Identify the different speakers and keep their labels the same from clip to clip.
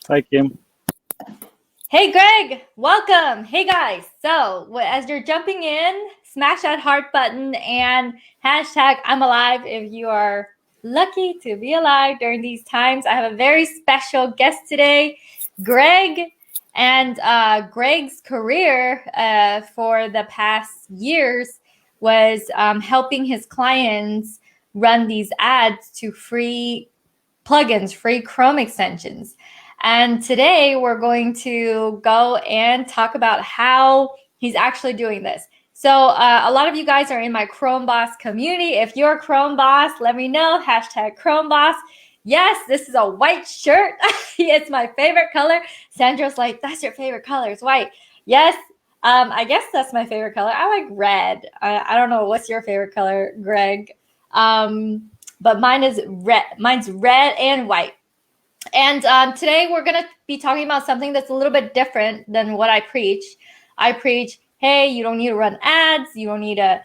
Speaker 1: Hi, Kim.
Speaker 2: Hey, Greg, welcome. Hey, guys. So, as you're jumping in, smash that heart button and hashtag I'm alive if you are lucky to be alive during these times. I have a very special guest today, Greg. And Greg's career for the past years was helping his clients run these ads to free plugins, free Chrome extensions. And today we're going to go and talk about how he's actually doing this. So a lot of you guys are in my Chrome Boss community. If you're a Chrome Boss, let me know, hashtag Chrome Boss. Yes, this is a white shirt. It's my favorite color. Sandra's like, that's your favorite color, it's white. Yes, I guess that's my favorite color. I like red. I don't know, what's your favorite color, Greg? But mine is red. Mine's red and white. And today we're going to be talking about something that's a little bit different than what I preach. I preach, hey, you don't need to run ads. You don't need to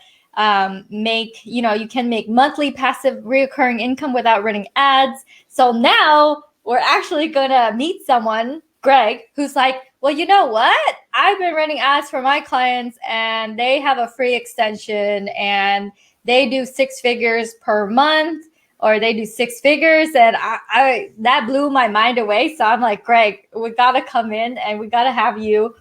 Speaker 2: you can make monthly passive recurring income without running ads. So now we're actually going to meet someone, Greg, who's like, well, you know what? I've been running ads for my clients and they have a free extension and they do 6 figures per month, or they do 6 figures, and I that blew my mind away. So I'm like, Greg, we gotta come in and we gotta have you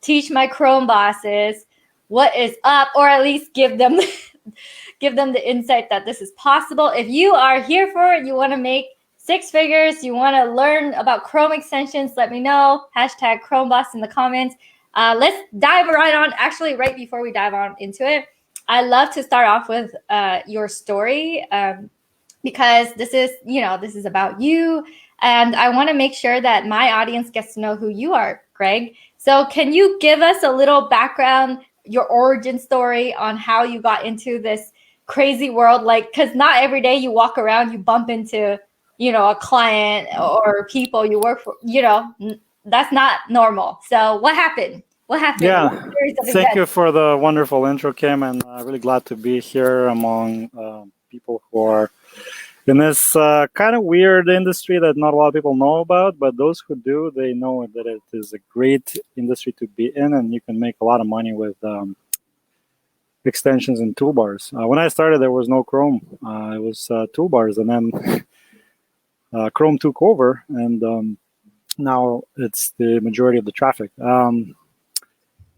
Speaker 2: teach my Chrome bosses what is up, or at least give them the insight that this is possible. If you are here for it, you want to make 6 figures, you want to learn about Chrome extensions, let me know. Hashtag Chrome Boss in the comments. Let's dive right on. Actually, right before we dive on into it, I love to start off with your story. Because this is about you, and I want to make sure that my audience gets to know who you are, Greg. So can you give us a little background, your origin story on how you got into this crazy world? Like, because not every day you walk around, you bump into, a client or people you work for, that's not normal. So what happened?
Speaker 1: Yeah, thank you for the wonderful intro, Kim, and really glad to be here among people who are in this kind of weird industry that not a lot of people know about, but those who do, they know that it is a great industry to be in, and you can make a lot of money with extensions and toolbars. When I started, there was no Chrome. It was toolbars, and then Chrome took over, and now it's the majority of the traffic.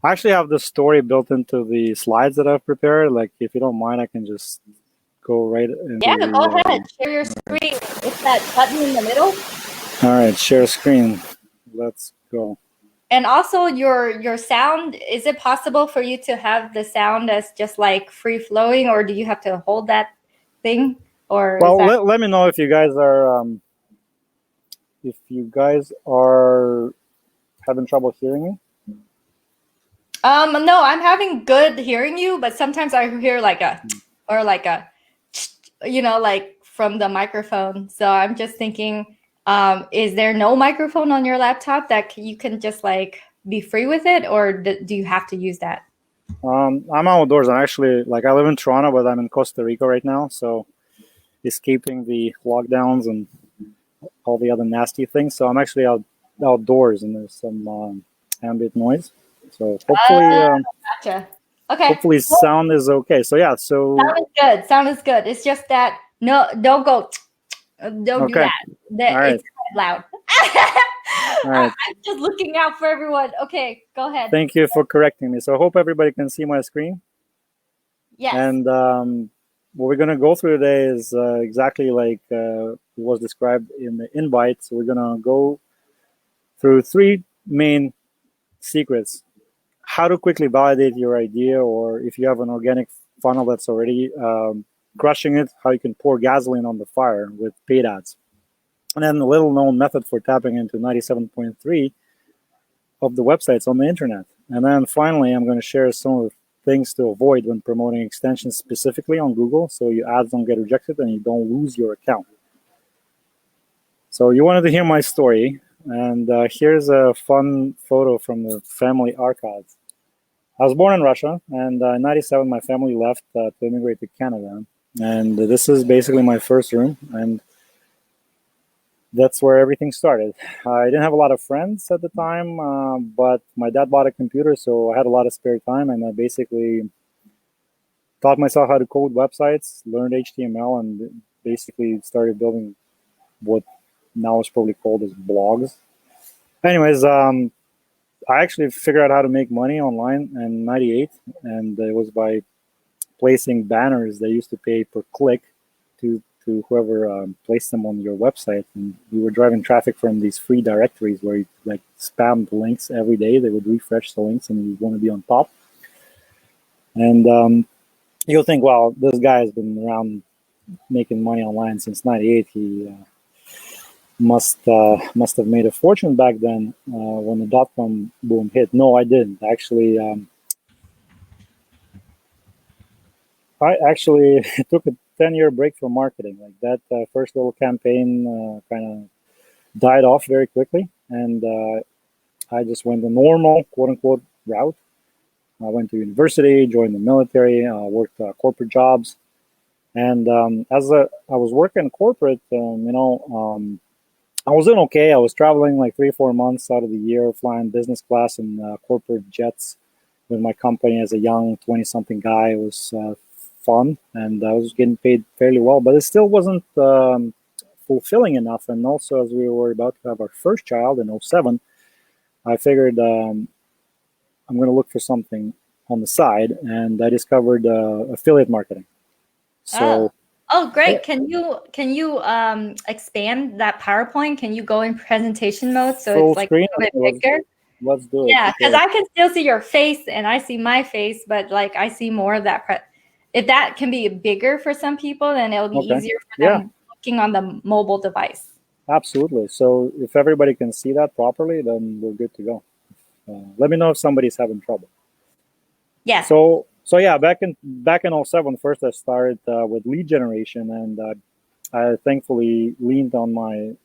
Speaker 1: I actually have the story built into the slides that I've prepared. Like, if you don't mind, I can just go right into...
Speaker 2: Yeah, go ahead. Share your screen. It's that button in the middle.
Speaker 1: All right, share screen. Let's go.
Speaker 2: And also your sound, is it possible for you to have the sound as just like free flowing, or do you have to hold that thing? Or
Speaker 1: well, let me know if you guys are having trouble hearing me.
Speaker 2: No, I'm having good hearing you, but sometimes I hear like from the microphone. So I'm just thinking, is there no microphone on your laptop that you can just like be free with it, or do you have to use that?
Speaker 1: I'm outdoors. I live in Toronto, but I'm in Costa Rica right now, so escaping the lockdowns and all the other nasty things. So I'm actually outdoors, and there's some ambient noise. So hopefully,
Speaker 2: gotcha. Okay.
Speaker 1: Hopefully, sound is okay. So yeah,
Speaker 2: sound is good. It's just that don't go. Don't do that. It's kind of loud. All right. I'm just looking out for everyone. Okay, go ahead.
Speaker 1: Thank you for correcting me. So I hope everybody can see my screen.
Speaker 2: Yes.
Speaker 1: And what we're going to go through today is exactly like was described in the invite. So we're going to go through 3 main secrets. How to quickly validate your idea, or if you have an organic funnel that's already crushing it, how you can pour gasoline on the fire with paid ads. And then a little known method for tapping into 97.3 of the websites on the internet. And then finally, I'm going to share some of the things to avoid when promoting extensions specifically on Google, so your ads don't get rejected and you don't lose your account. So you wanted to hear my story, and here's a fun photo from the family archives. I was born in Russia, and in 97, my family left to immigrate to Canada. And this is basically my first room. And that's where everything started. I didn't have a lot of friends at the time, but my dad bought a computer, so I had a lot of spare time, and I basically taught myself how to code websites, learned HTML, and basically started building what now is probably called as blogs. Anyways, I actually figured out how to make money online in '98, and it was by placing banners. They used to pay per click to whoever placed them on your website, and we were driving traffic from these free directories where you like spammed links every day. They would refresh the links, and you want to be on top. And you'll think, well, this guy has been around making money online since '98. He must have made a fortune back then when the dot-com boom hit. No, I didn't actually. I actually took a 10-year break from marketing. Like that first little campaign kind of died off very quickly, and I just went the normal quote-unquote route. I went to university, joined the military, worked corporate jobs, and I was working corporate, I was doing okay. I was traveling like 3 or 4 months out of the year, flying business class and corporate jets with my company as a young 20-something guy. It was fun, and I was getting paid fairly well, but it still wasn't fulfilling enough. And also, as we were about to have our first child in '07, I figured I'm going to look for something on the side, and I discovered affiliate marketing. So,
Speaker 2: great. Can you expand that PowerPoint? Can you go in presentation mode so
Speaker 1: full
Speaker 2: it's like
Speaker 1: screen.
Speaker 2: a little bit bigger?
Speaker 1: Let's do it.
Speaker 2: Yeah, because I can still see your face and I see my face, but like I see more of that. If that can be bigger for some people, then it'll be easier for them looking on the mobile device.
Speaker 1: Absolutely. So if everybody can see that properly, then we're good to go. Let me know if somebody's having trouble.
Speaker 2: Yeah.
Speaker 1: So yeah, back in '07, first I started with lead generation, and I thankfully leaned on my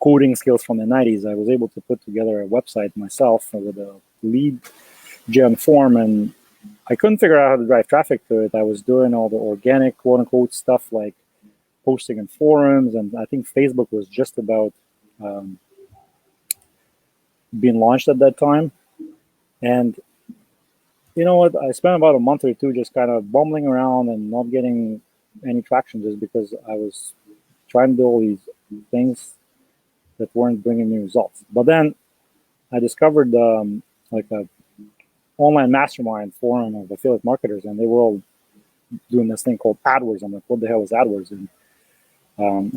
Speaker 1: coding skills from the '90s. I was able to put together a website myself with a lead gen form, and I couldn't figure out how to drive traffic to it. I was doing all the organic quote unquote stuff like posting in forums, and I think Facebook was just about being launched at that time. And you know what? I spent about a month or two just kind of bumbling around and not getting any traction, just because I was trying to do all these things that weren't bringing me results. But then I discovered like a online mastermind forum of affiliate marketers, and they were all doing this thing called Adwords. I'm like, what the hell is Adwords? And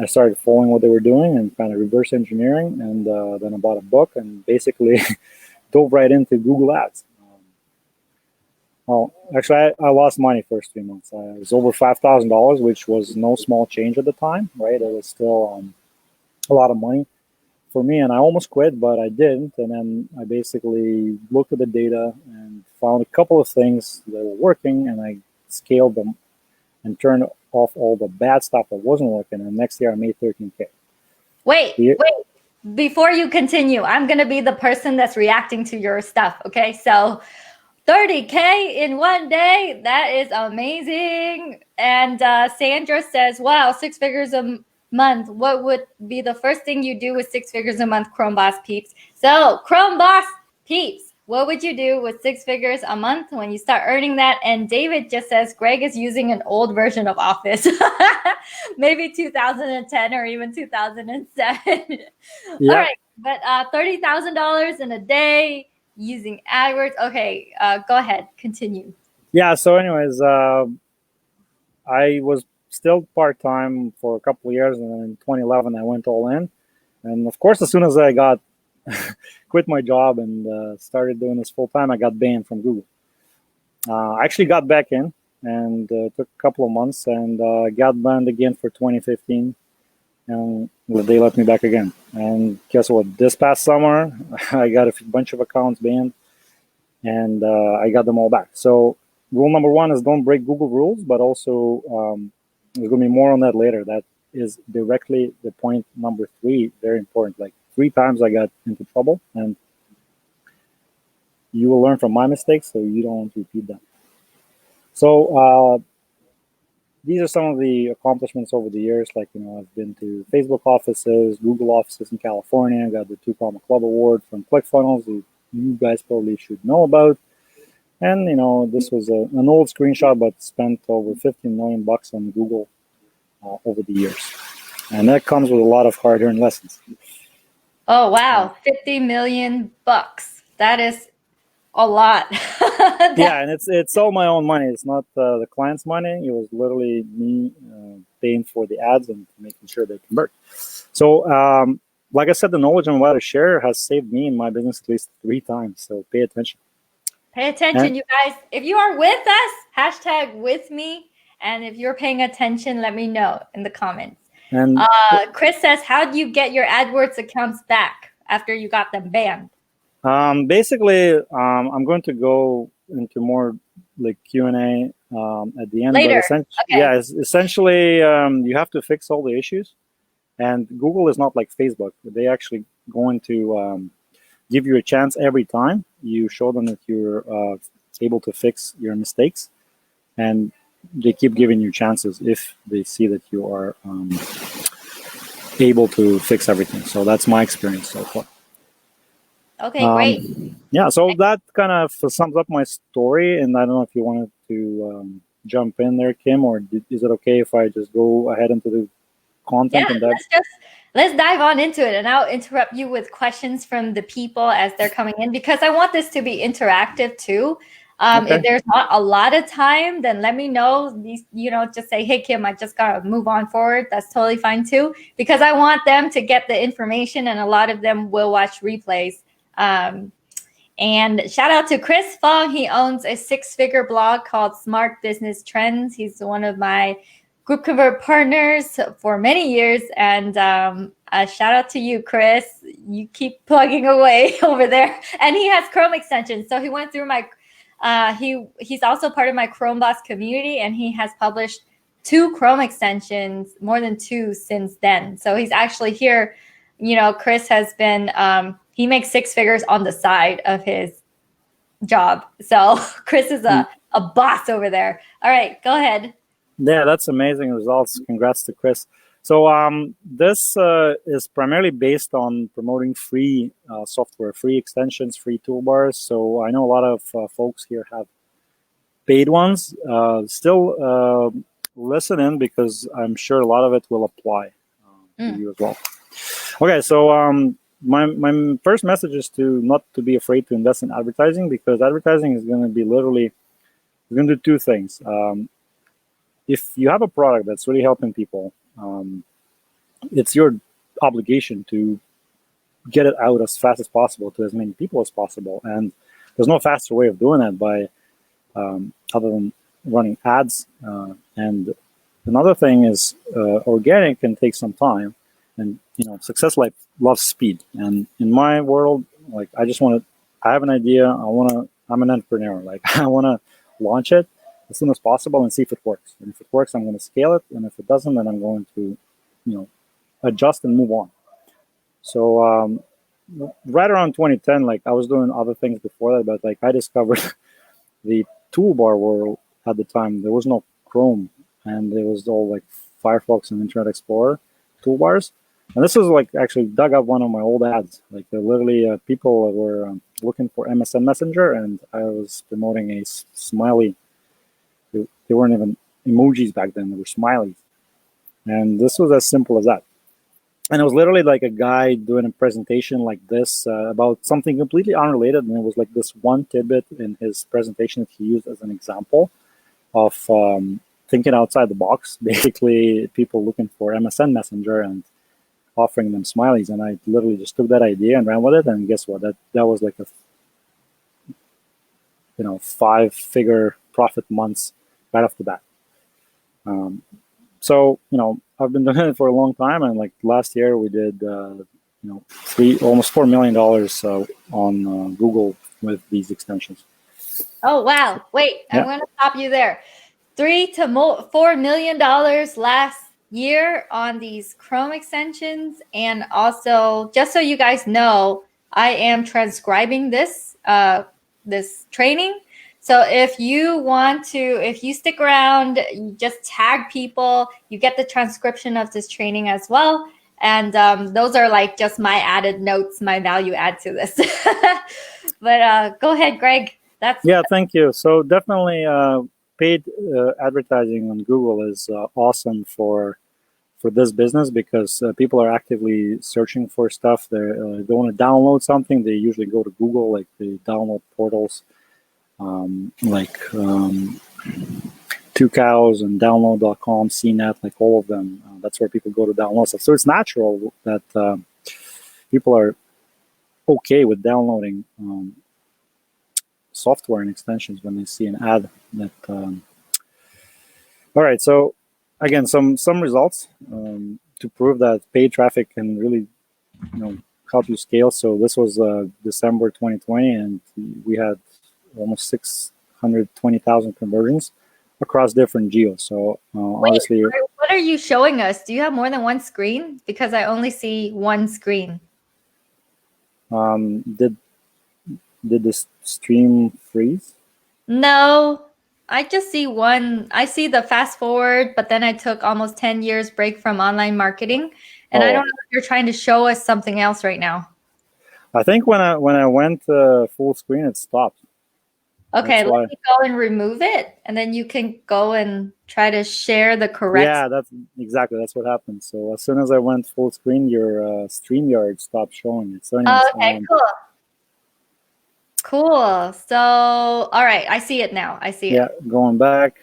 Speaker 1: I started following what they were doing and kind of reverse engineering, and then I bought a book and basically dove right into Google Ads. Well, actually, I lost money first 3 months. It was over $5,000, which was no small change at the time, right? It was still a lot of money for me, and I almost quit, but I didn't. And then I basically looked at the data and found a couple of things that were working, and I scaled them and turned off all the bad stuff that wasn't working. And next year I made 13K.
Speaker 2: Wait. Before you continue, I'm going to be the person that's reacting to your stuff. Okay. So 30K in one day. That is amazing. And Sandra says, wow, 6 figures a month. What would be the first thing you do with 6 figures a month, Chrome Boss peeps? So Chrome Boss peeps, what would you do with 6 figures a month when you start earning that? And David just says, Greg is using an old version of Office. Maybe 2010 or even 2007. Yeah. All right. But $30,000 in a day using AdWords. Okay. Go ahead. Continue.
Speaker 1: Yeah. So anyways, I was still part-time for a couple of years, and then in 2011 I went all in. And of course, as soon as I got quit my job and started doing this full-time, I got banned from Google. I actually got back in, and took a couple of months, and got banned again for 2015, and they let me back again. And guess what? This past summer, I got a bunch of accounts banned, and I got them all back. So rule number one is don't break Google rules, but also there's going to be more on that later. That is directly the point number 3, very important. Like 3 times I got into trouble, and you will learn from my mistakes, so you don't repeat them. So these are some of the accomplishments over the years. Like, I've been to Facebook offices, Google offices in California. I got the 2 Comma Club Award from ClickFunnels, who you guys probably should know about. And, this was an old screenshot, but spent over 15 million bucks on Google over the years. And that comes with a lot of hard-earned lessons.
Speaker 2: Oh, wow. 50 million bucks. That is a lot.
Speaker 1: Yeah, and it's all my own money. It's not the client's money. It was literally me paying for the ads and making sure they convert. So, like I said, the knowledge I'm about to share has saved me in my business at least 3 times. So pay attention.
Speaker 2: Pay attention, you guys. If you are with us, hashtag with me. And if you're paying attention, let me know in the comments.
Speaker 1: And
Speaker 2: Chris says, how do you get your AdWords accounts back after you got them banned?
Speaker 1: Basically, I'm going to go into more like Q&A at the end.
Speaker 2: Later.
Speaker 1: But yeah, essentially, you have to fix all the issues. And Google is not like Facebook. They actually going to give you a chance every time you show them that you're able to fix your mistakes. And they keep giving you chances if they see that you are able to fix everything. So that's my experience so far.
Speaker 2: Okay, great.
Speaker 1: Yeah, so that kind of sums up my story. And I don't know if you wanted to jump in there, Kim, or is it okay if I just go ahead into the content?
Speaker 2: Yeah,
Speaker 1: and
Speaker 2: let's dive on into it, and I'll interrupt you with questions from the people as they're coming in, because I want this to be interactive too. Okay. If there's not a lot of time, then let me know. Just say, hey, Kim, I just got to move on forward. That's totally fine too, because I want them to get the information, and a lot of them will watch replays. And shout out to Chris Fong. He owns a 6-figure blog called Smart Business Trends. He's one of my Group Convert partners for many years. And a shout out to you, Chris. You keep plugging away over there. And he has Chrome extensions. So he went through my, he's also part of my Chrome Boss community, and he has published 2 Chrome extensions, more than 2 since then. So he's actually here. Chris has been, he makes 6 figures on the side of his job. So Chris is a boss over there. All right, go ahead.
Speaker 1: Yeah, that's amazing results. Congrats to Chris. So this is primarily based on promoting free software, free extensions, free toolbars. So I know a lot of folks here have paid ones. Still listen in, because I'm sure a lot of it will apply to you as well. Okay, so my first message is not to be afraid to invest in advertising, because advertising is going to be literally, we're going to do 2 things. If you have a product that's really helping people, it's your obligation to get it out as fast as possible to as many people as possible. And there's no faster way of doing that by other than running ads. And another thing is organic can take some time. And success loves speed. And in my world, like, I have an idea. I'm an entrepreneur. Like, I want to launch it as soon as possible and see if it works. And if it works, I'm going to scale it. And if it doesn't, then I'm going to, adjust and move on. So right around 2010, like, I was doing other things before that, but like, I discovered the toolbar world at the time. There was no Chrome, and it was all like Firefox and Internet Explorer toolbars. And this was like actually dug up one of my old ads. Like, literally people were looking for MSN Messenger, and I was promoting a smiley. They weren't even emojis back then. They were smileys. And this was as simple as that. And it was literally like a guy doing a presentation like this about something completely unrelated. And it was like this one tidbit in his presentation that he used as an example of thinking outside the box. Basically, people looking for MSN Messenger and offering them smileys. And I literally just took that idea and ran with it. And guess what? That was like a 5-figure profit months right off the bat. So I've been doing it for a long time, and like last year we did almost $4 million on Google with these extensions.
Speaker 2: Oh wow! Wait, yeah. I'm going to stop you there. $3 to $4 million last year on these Chrome extensions. And also, just so you guys know, I am transcribing this this training. So if you stick around, you just tag people, you get the transcription of this training as well. And those are like just my added notes, my value add to this. But go ahead, Greg.
Speaker 1: Yeah, thank you. So definitely, paid advertising on Google is awesome for this business because people are actively searching for stuff. They want to download something. They usually go to Google, like the download portals, like Two Cows and Download.com, CNET, like all of them. That's where people go to download stuff. So it's natural that people are okay with downloading software and extensions when they see an ad that. All right, so again, some results to prove that paid traffic can really, help you scale. So this was December 2020, and we had almost 620,000 conversions across different geos. So obviously,
Speaker 2: what are you showing us? Do you have more than one screen? Because I only see one screen.
Speaker 1: did this stream freeze?
Speaker 2: No, I just see one. I see the fast forward, but then I took almost 10 years break from online marketing. And I don't know if you're trying to show us something else right now.
Speaker 1: I think when I went full screen, it stopped.
Speaker 2: Okay, let me go and remove it, and then you can go and try to share the correct.
Speaker 1: Yeah, that's what happened. So as soon as I went full screen, your StreamYard stopped showing it. So anyways,
Speaker 2: okay, cool. Cool. So, all right, I see it now. I see it.
Speaker 1: Yeah, going back.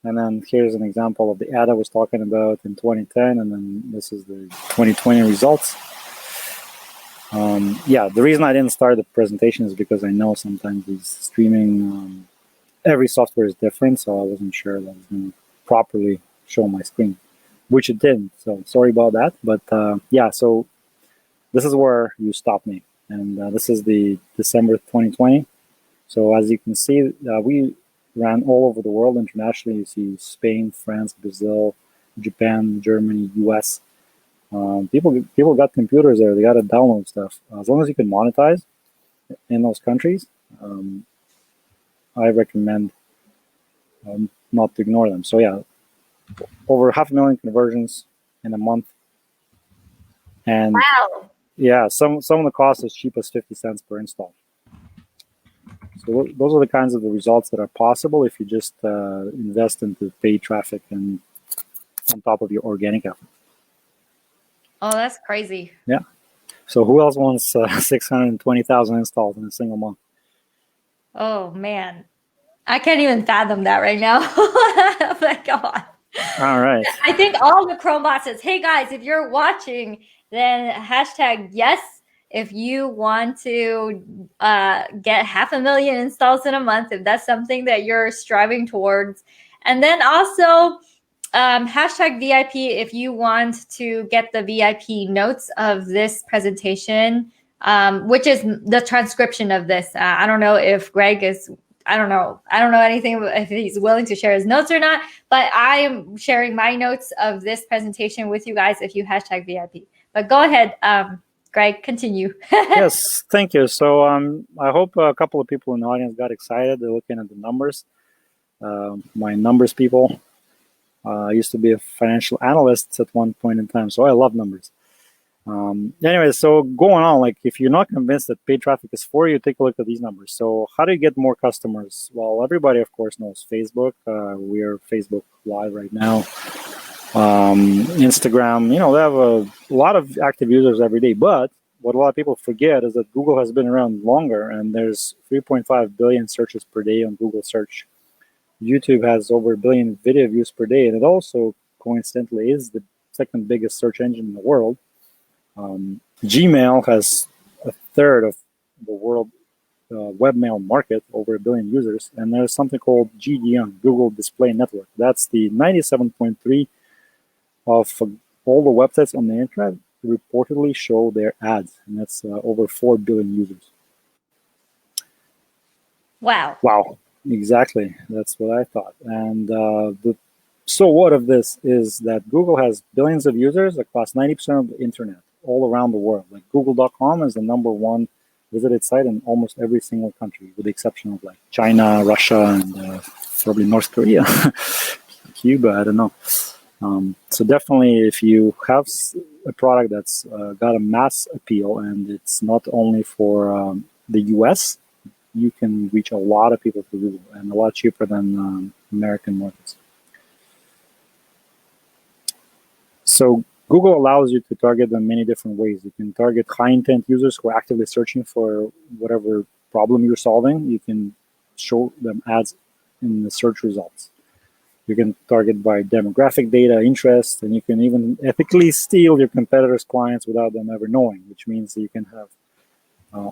Speaker 1: And then here's an example of the ad I was talking about in 2010, and then this is the 2020 results. Yeah, the reason I didn't start the presentation is because I know sometimes these streaming, every software is different, so I wasn't sure that I was going to properly show my screen, which it didn't. So sorry about that. But yeah, so this is where you stopped me. And this is the December 2020. So as you can see, we ran all over the world internationally. You see Spain, France, Brazil, Japan, Germany, US. People got computers there. They got to download stuff. As long as you can monetize in those countries, I recommend not to ignore them. So yeah, over 500,000 conversions in a month. And
Speaker 2: wow.
Speaker 1: Yeah, some of the costs as cheap as 50 cents per install. So those are the kinds of the results that are possible if you just invest into paid traffic and on top of your organic effort.
Speaker 2: Oh, that's crazy.
Speaker 1: Yeah. So who else wants 620,000 installs in a single month?
Speaker 2: Oh man, I can't even fathom that right now. Oh my God.
Speaker 1: All right.
Speaker 2: I think all the Chrome bots says, hey guys, if you're watching, then hashtag yes. If you want to get 500,000 installs in a month, if that's something that you're striving towards. And then also hashtag VIP if you want to get the VIP notes of this presentation, which is the transcription of this. I don't know if Greg is, I don't know anything if he's willing to share his notes or not, but I am sharing my notes of this presentation with you guys if you hashtag VIP. But go ahead, Greg, continue.
Speaker 1: Yes, thank you. So I hope a couple of people in the audience got excited. They're looking at the numbers. My numbers people. I used to be a financial analyst at one point in time, so I love numbers. Anyway, so going on, like if you're not convinced that paid traffic is for you, take a look at these numbers. So how do you get more customers? Well, everybody, of course, knows Facebook. We are Facebook Live right now. Instagram, they have a lot of active users every day. But what a lot of people forget is that Google has been around longer, and there's 3.5 billion searches per day on Google search. YouTube has over 1 billion video views per day, and it also coincidentally is the second biggest search engine in the world. Gmail has a third of the world webmail market, over 1 billion users, and there's something called GDN, Google Display Network. That's the 97.3 of all the websites on the internet reportedly show their ads, and that's over 4 billion users.
Speaker 2: Wow.
Speaker 1: Wow, exactly. That's what I thought. And so what of this is that Google has billions of users across 90% of the internet all around the world. Like Google.com is the #1 visited site in almost every single country, with the exception of like China, Russia, and probably North Korea, Cuba. I don't know. So definitely, if you have a product that's got a mass appeal and it's not only for the US, you can reach a lot of people through Google, and a lot cheaper than American markets. So Google allows you to target them many different ways. You can target high-intent users who are actively searching for whatever problem you're solving. You can show them ads in the search results. You can target by demographic data, interest, and you can even ethically steal your competitors' clients without them ever knowing, which means you can have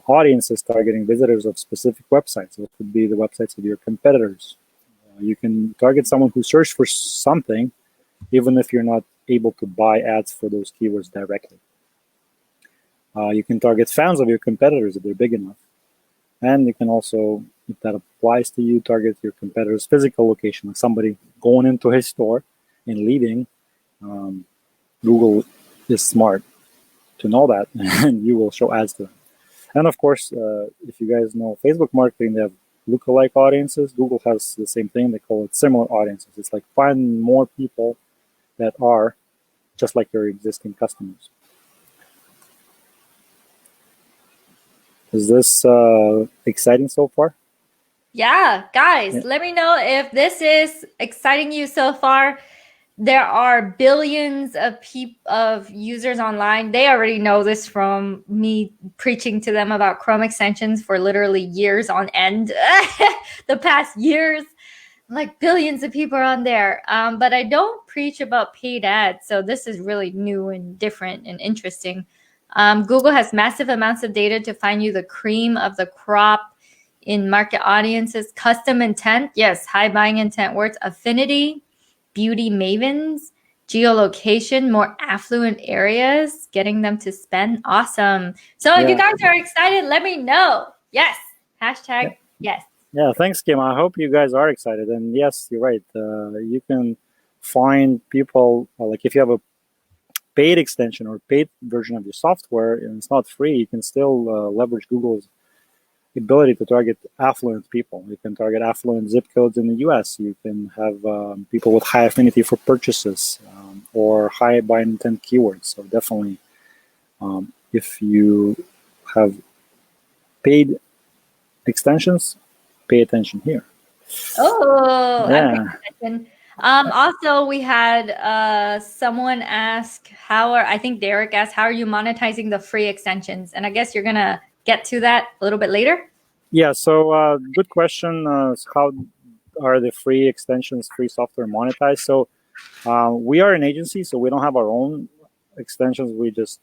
Speaker 1: audiences targeting visitors of specific websites. So it could be the websites of your competitors. You can target someone who searched for something, even if you're not able to buy ads for those keywords directly. You can target fans of your competitors if they're big enough. And you can also, if that applies to you, target your competitor's physical location, like somebody going into his store and leaving. Google is smart to know that, and you will show ads to them. And of course, if you guys know Facebook marketing, they have lookalike audiences. Google has the same thing. They call it similar audiences. It's like find more people that are just like your existing customers. Is this exciting so far?
Speaker 2: Yeah, guys, let me know if this is exciting you so far. There are billions of users online. They already know this from me preaching to them about Chrome extensions for literally years on end. The past years, like billions of people are on there. But I don't preach about paid ads. So this is really new and different and interesting. Google has massive amounts of data to find you the cream of the crop in market audiences. Custom intent, yes, high buying intent words, affinity, beauty mavens, geolocation, more affluent areas, getting them to spend. Awesome. So if you guys are excited, let me know. Yes. Hashtag yes.
Speaker 1: Yeah, thanks, Kim. I hope you guys are excited. And yes, you're right. You can find people, like if you have a paid extension or paid version of your software and it's not free, you can still leverage Google's ability to target affluent people. You can target affluent zip codes in the US. You can have people with high affinity for purchases or high buy intent keywords. So definitely, if you have paid extensions, pay attention here.
Speaker 2: Oh, yeah. Also, we had someone ask, I think Derek asked, how are you monetizing the free extensions? And I guess you're going to get to that a little bit later.
Speaker 1: Yeah, so good question. How are the free extensions, free software monetized? So we are an agency, so we don't have our own extensions. We just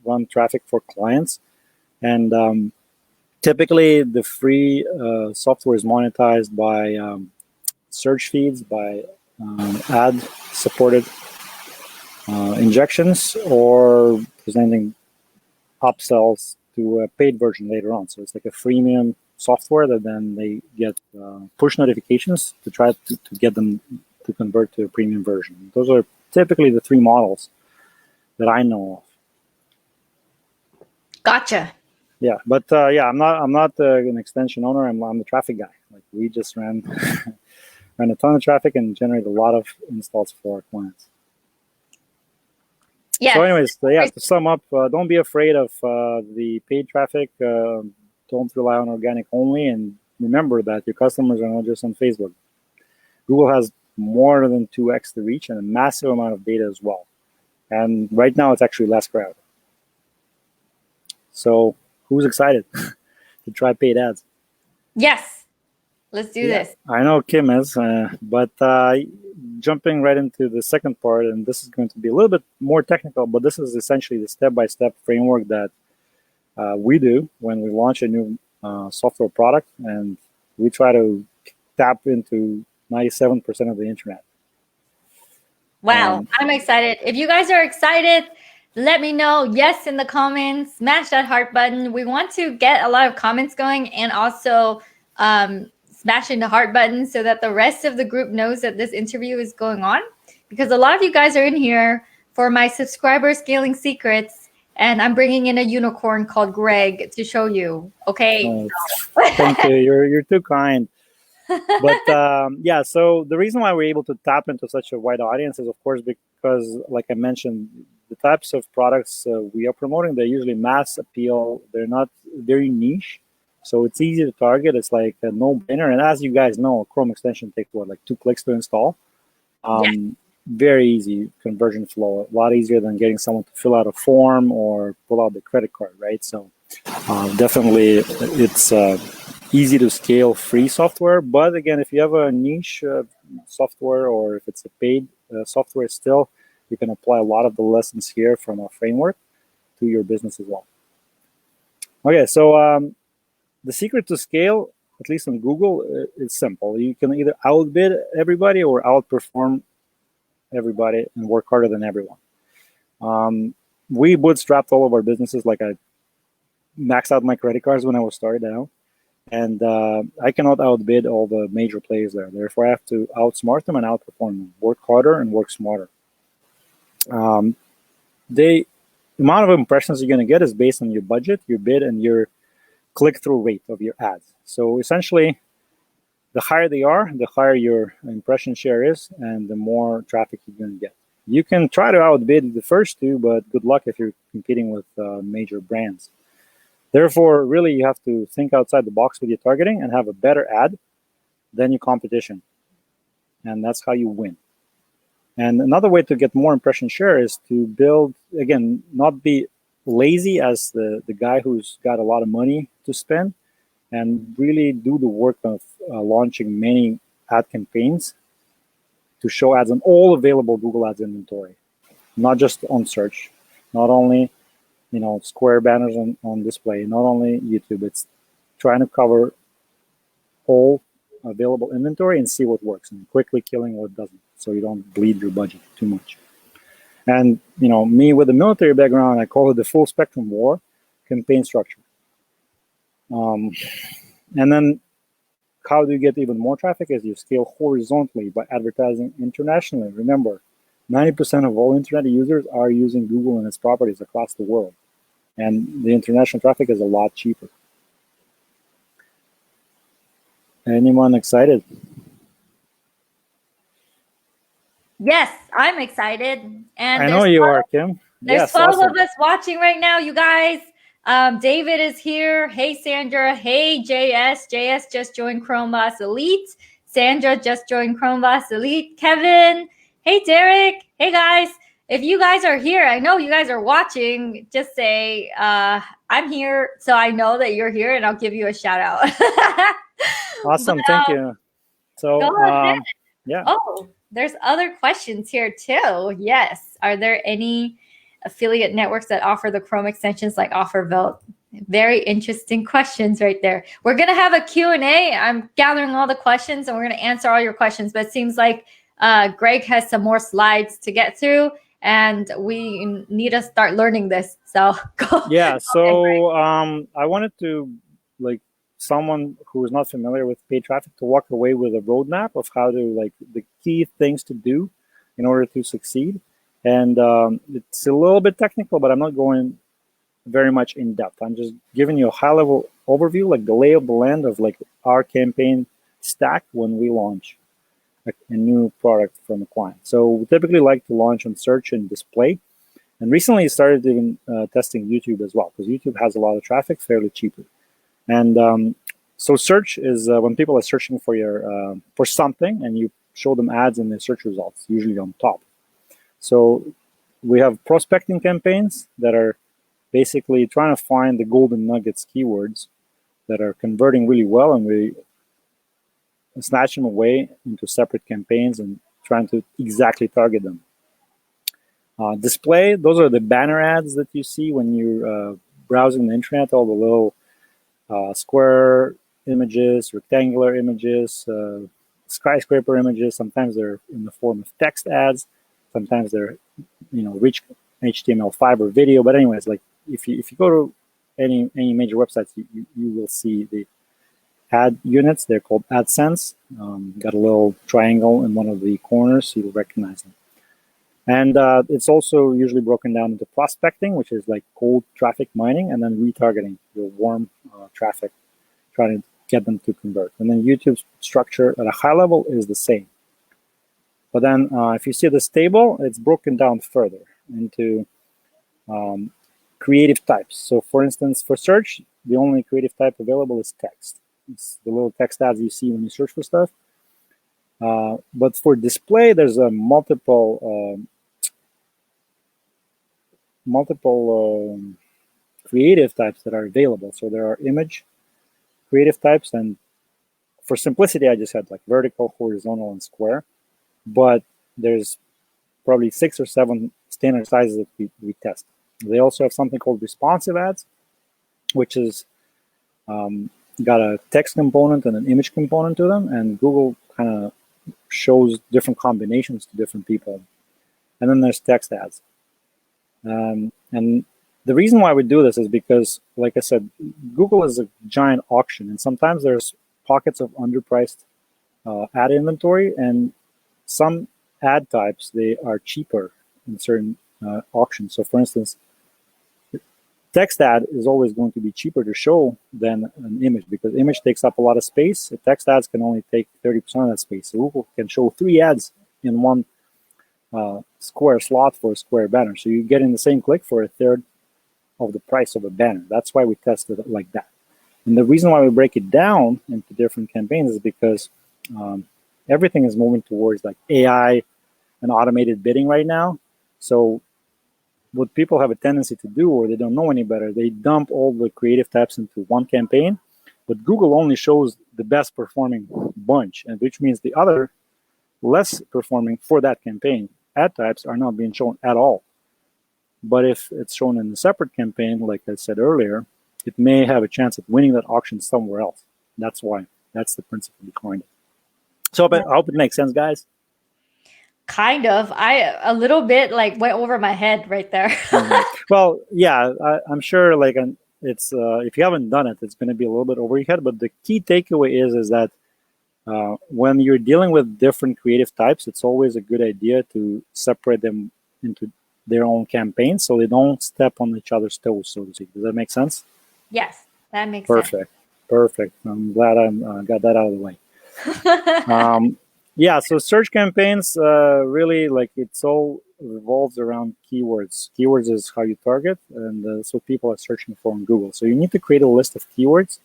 Speaker 1: run traffic for clients. And typically, the free software is monetized by search feeds, by ad-supported injections, or presenting upsells to a paid version later on. So it's like a freemium software that then they get push notifications to try to get them to convert to a premium version. Those are typically the three models that I know of.
Speaker 2: Gotcha.
Speaker 1: Yeah, but yeah, I'm not an extension owner. I'm the traffic guy. Like we just ran a ton of traffic and generate a lot of installs for our clients. Yes. So anyways, yeah, to sum up, don't be afraid of the paid traffic. Don't rely on organic only. And remember that your customers are not just on Facebook. Google has more than 2x the reach and a massive amount of data as well. And right now, it's actually less crowded. So who's excited to try paid ads?
Speaker 2: Yes. Let's do this.
Speaker 1: I know Kim is, but jumping right into the second part, and this is going to be a little bit more technical, but this is essentially the step-by-step framework that we do when we launch a new software product, and we try to tap into 97% of the internet.
Speaker 2: Wow, I'm excited. If you guys are excited, let me know. Yes, in the comments, smash that heart button. We want to get a lot of comments going, and also smashing the heart button so that the rest of the group knows that this interview is going on, because a lot of you guys are in here for my subscriber scaling secrets, and I'm bringing in a unicorn called Greg to show you. Okay.
Speaker 1: Thank you. You're too kind. But yeah, so the reason why we're able to tap into such a wide audience is, of course, because, like I mentioned, the types of products we are promoting, they're usually mass appeal. They're not very niche, so it's easy to target. It's like a no-brainer. And as you guys know, a Chrome extension takes like 2 clicks to install. Very easy conversion flow, a lot easier than getting someone to fill out a form or pull out the credit card, right? So definitely it's easy to scale free software. But again, if you have a niche software, or if it's a paid software still, you can apply a lot of the lessons here from our framework to your business as well. Okay, so the secret to scale, at least on Google, is simple. You can either outbid everybody or outperform everybody and work harder than everyone. We bootstrapped all of our businesses. Like, I maxed out my credit cards when I was started out, and I cannot outbid all the major players there. Therefore, I have to outsmart them and outperform them, work harder and work smarter. The amount of impressions you're going to get is based on your budget, your bid, and your click-through rate of your ads. So essentially, the higher they are, the higher your impression share is, and the more traffic you're going to get. You can try to outbid the first two, but good luck if you're competing with major brands. Therefore, really, you have to think outside the box with your targeting and have a better ad than your competition. And that's how you win. And another way to get more impression share is to build, again, not be lazy as the guy who's got a lot of money to spend, and really do the work of launching many ad campaigns to show ads on all available Google Ads inventory, not just on search, not only square banners on display, not only YouTube. It's trying to cover all available inventory and see what works, and quickly killing what doesn't, so you don't bleed your budget too much. And me with a military background, I call it the full spectrum war campaign structure. And then how do you get even more traffic? Is you scale horizontally by advertising internationally. Remember, 90% of all internet users are using Google and its properties across the world, and the international traffic is a lot cheaper. Anyone excited?
Speaker 2: Yes, I'm excited. And
Speaker 1: I know you are, Kim.
Speaker 2: There's
Speaker 1: Yes,
Speaker 2: 12
Speaker 1: awesome.
Speaker 2: of us watching right now, you guys. David is here. Hey, Sandra. Hey, JS. JS just joined Chromeboss Elite. Sandra just joined Chromeboss Elite. Kevin. Hey, Derek. Hey, guys. If you guys are here, I know you guys are watching. Just say, I'm here, so I know that you're here, and I'll give you a shout out.
Speaker 1: Awesome. Thank you. So, yeah.
Speaker 2: Oh, there's other questions here too. Yes. Are there any affiliate networks that offer the Chrome extensions like OfferVelt? Very interesting questions right there. We're going to have a Q&A. I'm gathering all the questions and we're going to answer all your questions, but it seems like Greg has some more slides to get through and we need to start learning this. So go.
Speaker 1: Yeah. So I wanted to, like, someone who is not familiar with paid traffic to walk away with a roadmap of how to, like, the key things to do in order to succeed. And it's a little bit technical, but I'm not going very much in depth. I'm just giving you a high level overview, like the lay of the land of like our campaign stack when we launch a new product from a client. So we typically like to launch on search and display. And recently started even testing YouTube as well, because YouTube has a lot of traffic fairly cheaply. And so search is when people are searching for your for something, and you show them ads in the search results, usually on top. So we have prospecting campaigns that are basically trying to find the golden nuggets keywords that are converting really well, and we snatch them away into separate campaigns and trying to exactly target them. Display, those are the banner ads that you see when you're browsing the internet, all the little square images, rectangular images, skyscraper images. Sometimes they're in the form of text ads. Sometimes they're, rich HTML5 or video. But anyways, like if you go to any major websites, you will see the ad units. They're called AdSense. Got a little triangle in one of the corners, so you'll recognize them. And it's also usually broken down into prospecting, which is like cold traffic mining, and then retargeting your warm traffic, trying to get them to convert. And then YouTube's structure at a high level is the same. But then if you see this table, it's broken down further into creative types. So for instance, for search, the only creative type available is text. It's the little text ads you see when you search for stuff. But for display, there's a multiple creative types that are available. So there are image creative types, and for simplicity, I just had like vertical, horizontal, and square. But there's probably 6 or 7 standard sizes that we test. They also have something called responsive ads, which is got a text component and an image component to them, and Google kind of shows different combinations to different people. And then there's text ads. And the reason why we do this is because, like I said, Google is a giant auction, and sometimes there's pockets of underpriced ad inventory, and some ad types, they are cheaper in certain auctions. So for instance, text ad is always going to be cheaper to show than an image, because image takes up a lot of space. Text ads can only take 30% of that space. So Google can show 3 ads in one square slot for a square banner. So you're getting the same click for a third of the price of a banner. That's why we tested it like that. And the reason why we break it down into different campaigns is because everything is moving towards like AI and automated bidding right now. So what people have a tendency to do, or they don't know any better, they dump all the creative types into one campaign, but Google only shows the best performing bunch, and which means the other less performing for that campaign ad types are not being shown at all. But if it's shown in a separate campaign, like I said earlier, it may have a chance at winning that auction somewhere else. That's why. That's the principle behind it. So I hope it makes sense, guys.
Speaker 2: Kind of. I a little bit like went over my head right there.
Speaker 1: Well, yeah, I'm sure. Like, it's if you haven't done it, it's going to be a little bit over your head. But the key takeaway is that when you're dealing with different creative types, it's always a good idea to separate them into their own campaigns so they don't step on each other's toes, so to speak. Does that make sense?
Speaker 2: Yes, that makes sense.
Speaker 1: Perfect. I'm glad I got that out of the way. Yeah, so search campaigns, really, like, it's all revolves around keywords. Keywords is how you target, and that's what people are searching for on Google. So you need to create a list of keywords,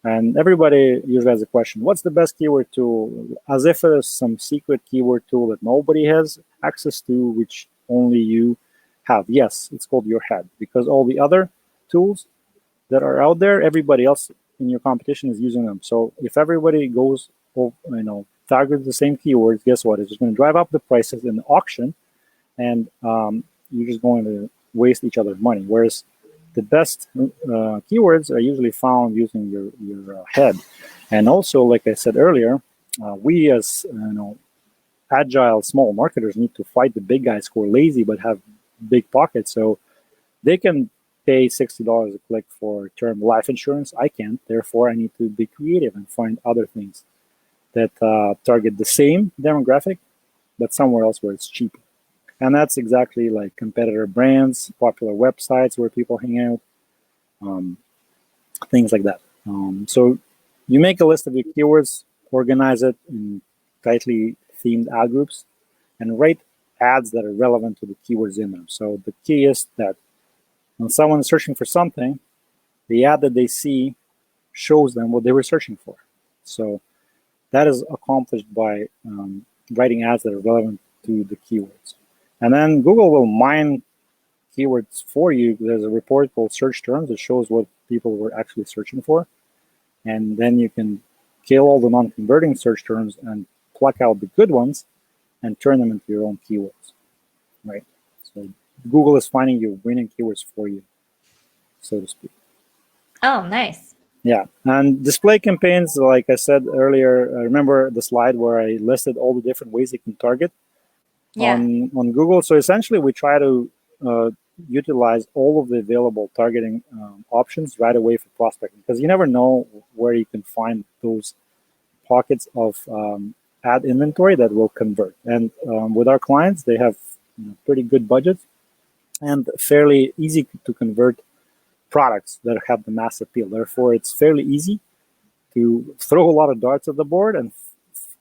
Speaker 1: and everybody usually has a question, what's the best keyword tool? As if there's some secret keyword tool that nobody has access to, which only you have. Yes, it's called your head, because all the other tools that are out there, everybody else in your competition is using them. So if everybody goes, target the same keywords, guess what? It's just going to drive up the prices in the auction, and you're just going to waste each other's money. Whereas the best keywords are usually found using your head. And also, like I said earlier, we as agile small marketers need to fight the big guys who are lazy but have big pockets. So they can pay $60 a click for term life insurance. I can't. Therefore, I need to be creative and find other things that target the same demographic, but somewhere else where it's cheaper. And that's exactly like competitor brands, popular websites where people hang out, things like that. So you make a list of your keywords, organize it in tightly themed ad groups, and write ads that are relevant to the keywords in them. So the key is that when someone is searching for something, the ad that they see shows them what they were searching for. So that is accomplished by writing ads that are relevant to the keywords. And then Google will mine keywords for you. There's a report called Search Terms that shows what people were actually searching for. And then you can kill all the non-converting search terms and pluck out the good ones and turn them into your own keywords, right? So Google is finding your winning keywords for you, so to speak.
Speaker 2: Oh, nice.
Speaker 1: Yeah, and display campaigns, like I said earlier, remember the slide where I listed all the different ways you can target on Google? So essentially, we try to utilize all of the available targeting options right away for prospecting, because you never know where you can find those pockets of ad inventory that will convert. And with our clients, they have pretty good budget and fairly easy to convert products that have the mass appeal. Therefore, it's fairly easy to throw a lot of darts at the board and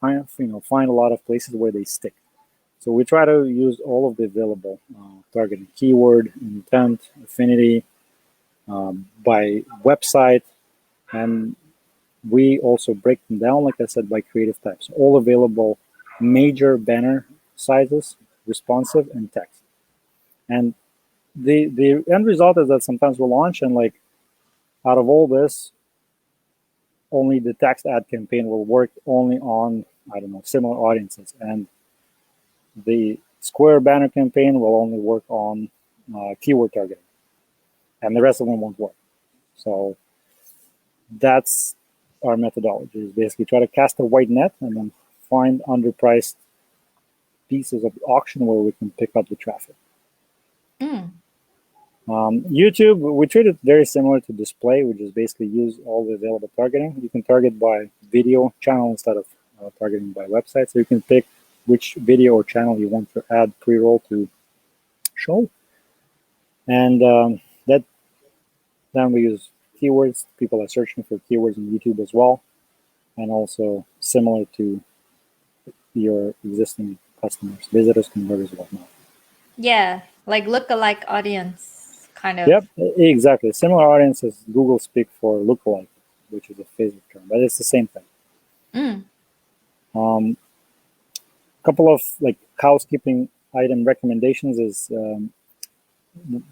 Speaker 1: find a lot of places where they stick. So we try to use all of the available targeting: keyword, intent, affinity, by website, and we also break them down, like I said, by creative types. All available major banner sizes, responsive, and text. And the end result is that sometimes we'll launch and like out of all this, only the text ad campaign will work only on, I don't know, similar audiences. And the square banner campaign will only work on keyword targeting. And the rest of them won't work. So that's our methodology, is basically try to cast a wide net and then find underpriced pieces of the auction where we can pick up the traffic. YouTube, we treat it very similar to display, which is basically use all the available targeting. You can target by video channel instead of targeting by website. So you can pick which video or channel you want your ad pre-roll to show. And then we use keywords. People are searching for keywords on YouTube as well. And also similar to your existing customers, visitors, converters, whatnot.
Speaker 2: Yeah, like lookalike audience, kind of.
Speaker 1: Yep, exactly. Similar audience as Google speak for lookalike, which is a Facebook term, but it's the same thing. Couple of like housekeeping item recommendations is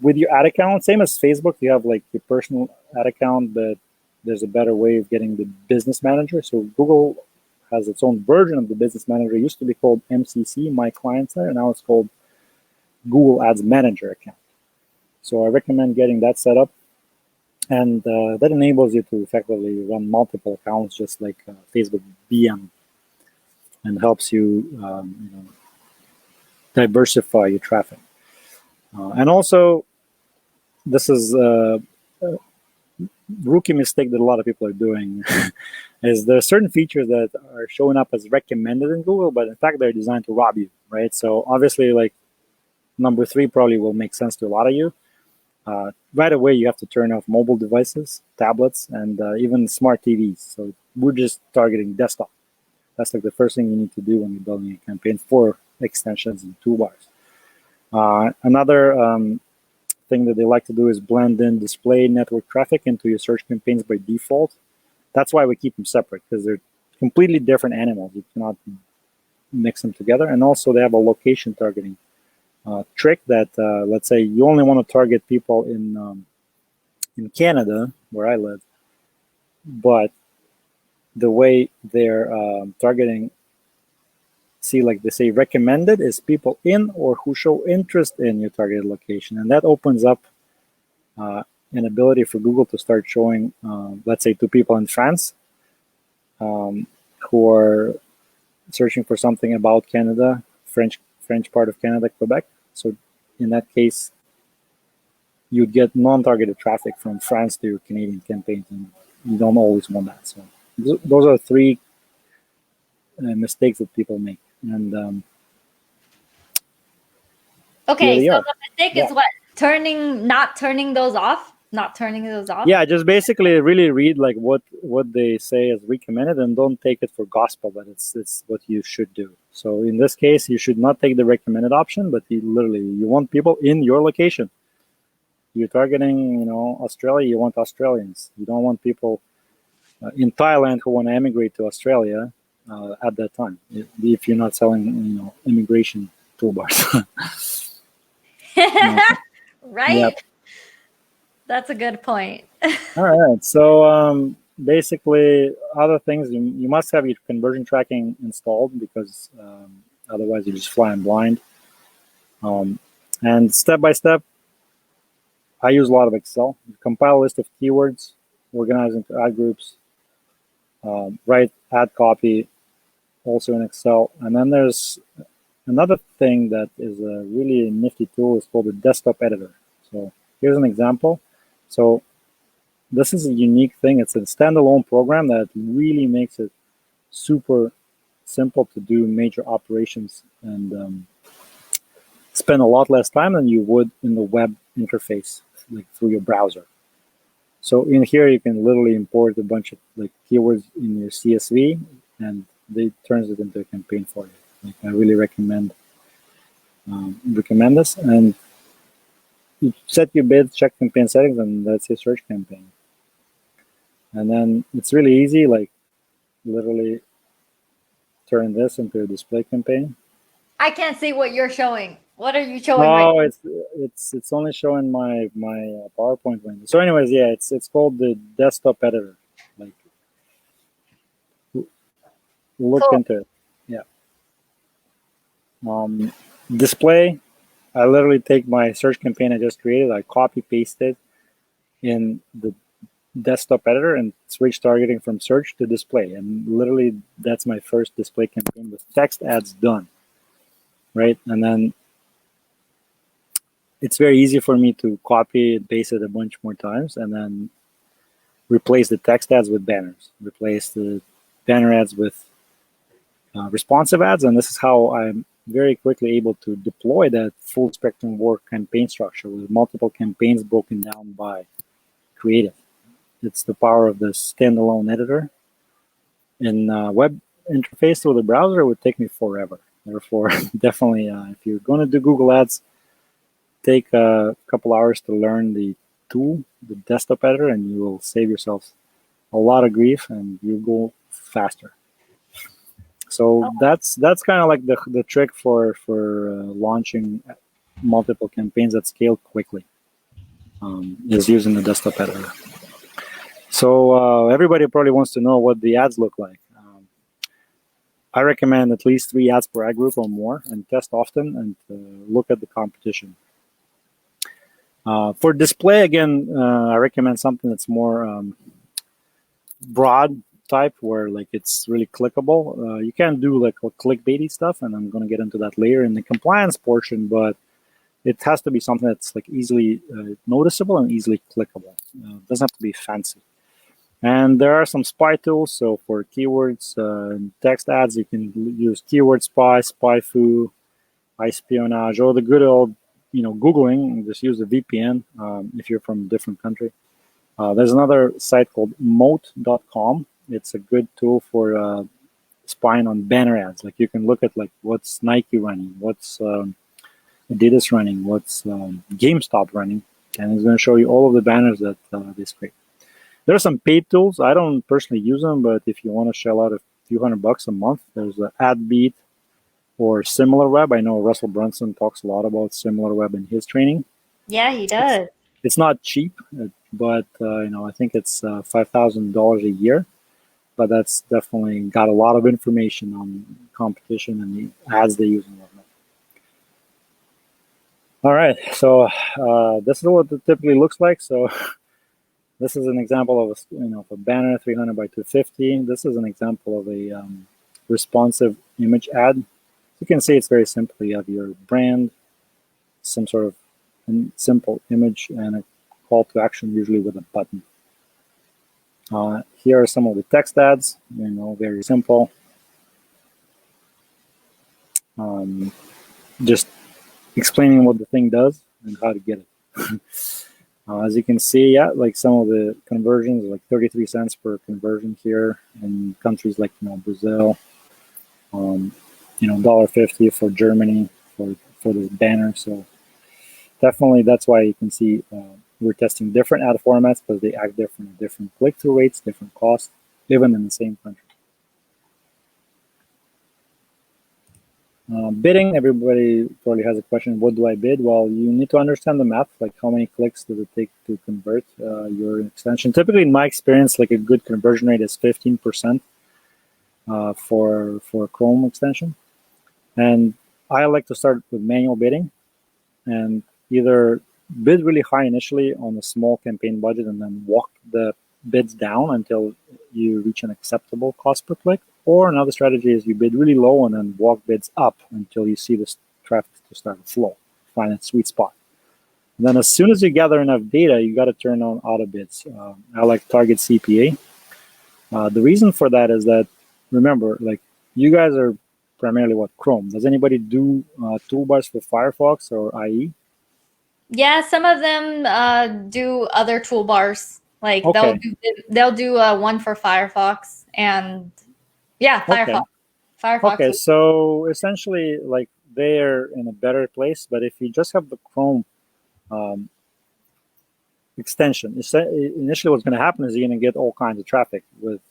Speaker 1: with your ad account, same as Facebook, you have like your personal ad account, but there's a better way of getting the business manager. So Google has its own version of the business manager. It used to be called MCC, My Client Center, and now it's called Google Ads Manager account. So I recommend getting that set up, and that enables you to effectively run multiple accounts, just like Facebook BM, and helps you, diversify your traffic. And also, this is a rookie mistake that a lot of people are doing, is there are certain features that are showing up as recommended in Google, but in fact, they're designed to rob you, right? So obviously, like number 3 probably will make sense to a lot of you. Right away, you have to turn off mobile devices, tablets, and even smart TVs. So we're just targeting desktop. That's like the first thing you need to do when you're building a campaign for extensions and toolbars. Another thing that they like to do is blend in display network traffic into your search campaigns by default. That's why we keep them separate, because they're completely different animals. You cannot mix them together. And also they have a location targeting trick that, let's say you only want to target people in Canada, where I live, but the way they're targeting, like they say, recommended is people in or who show interest in your targeted location. And that opens up an ability for Google to start showing, let's say, to people in France who are searching for something about Canada, French part of Canada, Quebec. So in that case, you'd get non-targeted traffic from France to your Canadian campaigns, and you don't always want that. So those are 3 mistakes that people make. And
Speaker 2: okay, so the mistake is what? Not turning those off? Not turning those off?
Speaker 1: Yeah, just basically really read like what they say is recommended, and don't take it for gospel that it's what you should do. So in this case, you should not take the recommended option, but you want people in your location. You're targeting, Australia, you want Australians. You don't want people in Thailand who want to emigrate to Australia at that time, if you're not selling, immigration toolbars.
Speaker 2: Right?
Speaker 1: Yep.
Speaker 2: That's a good point.
Speaker 1: All right. So basically, other things, you must have your conversion tracking installed, because otherwise you're just flying blind. And step by step, I use a lot of Excel. You compile a list of keywords, organize into ad groups, write ad copy, also in Excel. And then there's another thing that is a really nifty tool. It's called the desktop editor. So here's an example. So this is a unique thing. It's a standalone program that really makes it super simple to do major operations and spend a lot less time than you would in the web interface, like through your browser. So in here, you can literally import a bunch of like keywords in your CSV, and they turns it into a campaign for you. Like I really recommend this. And you set your bid, check campaign settings, and that's your search campaign. And then it's really easy, like literally turn this into a display campaign.
Speaker 2: I can't see what you're showing. What are you showing?
Speaker 1: Oh, it's only showing my PowerPoint window. So, anyways, yeah, it's called the desktop editor. Like, look
Speaker 2: Cool.
Speaker 1: into it. Yeah. Display. I literally take my search campaign I just created. I copy paste it in the desktop editor and switch targeting from search to display. And literally, that's my first display campaign with text ads done. Right, and then it's very easy for me to copy and paste it a bunch more times, and then replace the text ads with banners, replace the banner ads with responsive ads, and this is how I'm very quickly able to deploy that full spectrum work campaign structure with multiple campaigns broken down by creative. It's the power of the standalone editor. In web interface through the browser, it would take me forever. Therefore, definitely, if you're going to do Google Ads, take a couple hours to learn the tool, the desktop editor, and you will save yourself a lot of grief and you go faster. So that's kind of like the trick for launching multiple campaigns at scale quickly, is using the desktop editor. So everybody probably wants to know what the ads look like. I recommend at least 3 ads per ad group or more, and test often and look at the competition. For display, again, I recommend something that's more broad type, where like it's really clickable. You can do like clickbaity stuff, and I'm going to get into that later in the compliance portion, but it has to be something that's like easily noticeable and easily clickable. It doesn't have to be fancy. And there are some spy tools. So for keywords and text ads, you can use Keyword Spy, SpyFu, iSpionage, or the good old, Googling. Just use a VPN if you're from a different country. There's another site called moat.com. It's a good tool for spying on banner ads. Like you can look at like what's Nike running, what's Adidas running, what's GameStop running, and it's going to show you all of the banners that they scrape. There are some paid tools. I don't personally use them, but if you want to shell out a few $100 a month, there's AdBeat or SimilarWeb. I know Russell Brunson talks a lot about SimilarWeb in his training.
Speaker 2: Yeah, he does.
Speaker 1: It's not cheap, but I think it's $5,000 a year. But that's definitely got a lot of information on competition and the ads they use and whatnot. All right, so this is what it typically looks like. So this is an example of a banner 300 by 250. This is an example of a responsive image ad. You can see it's very simple. You have your brand, some sort of simple image, and a call to action, usually with a button. Here are some of the text ads. Very simple. Just explaining what the thing does and how to get it. As you can see, like some of the conversions, like 33 cents per conversion here in countries like Brazil. $1.50 for Germany for the banner. So definitely, that's why you can see we're testing different ad formats because they act different, different click-through rates, different costs, even in the same country. Bidding, everybody probably has a question, what do I bid? Well, you need to understand the math, like how many clicks does it take to convert your extension. Typically, in my experience, like a good conversion rate is 15% for a Chrome extension. And I like to start with manual bidding and either bid really high initially on a small campaign budget and then walk the bids down until you reach an acceptable cost per click. Or another strategy is you bid really low and then walk bids up until you see this traffic to start to flow, find a sweet spot. And then as soon as you gather enough data, you got to turn on auto bids. I like target CPA. The reason for that is that, remember, like you guys are primarily what, Chrome. Does anybody do toolbars for Firefox or IE?
Speaker 2: Yeah, some of them do other toolbars. Like
Speaker 1: Okay.
Speaker 2: they'll do one for Firefox and yeah,
Speaker 1: Okay.
Speaker 2: Firefox.
Speaker 1: Okay. So essentially, like they're in a better place. But if you just have the Chrome um, extension, initially what's going to happen is you're going to get all kinds of traffic with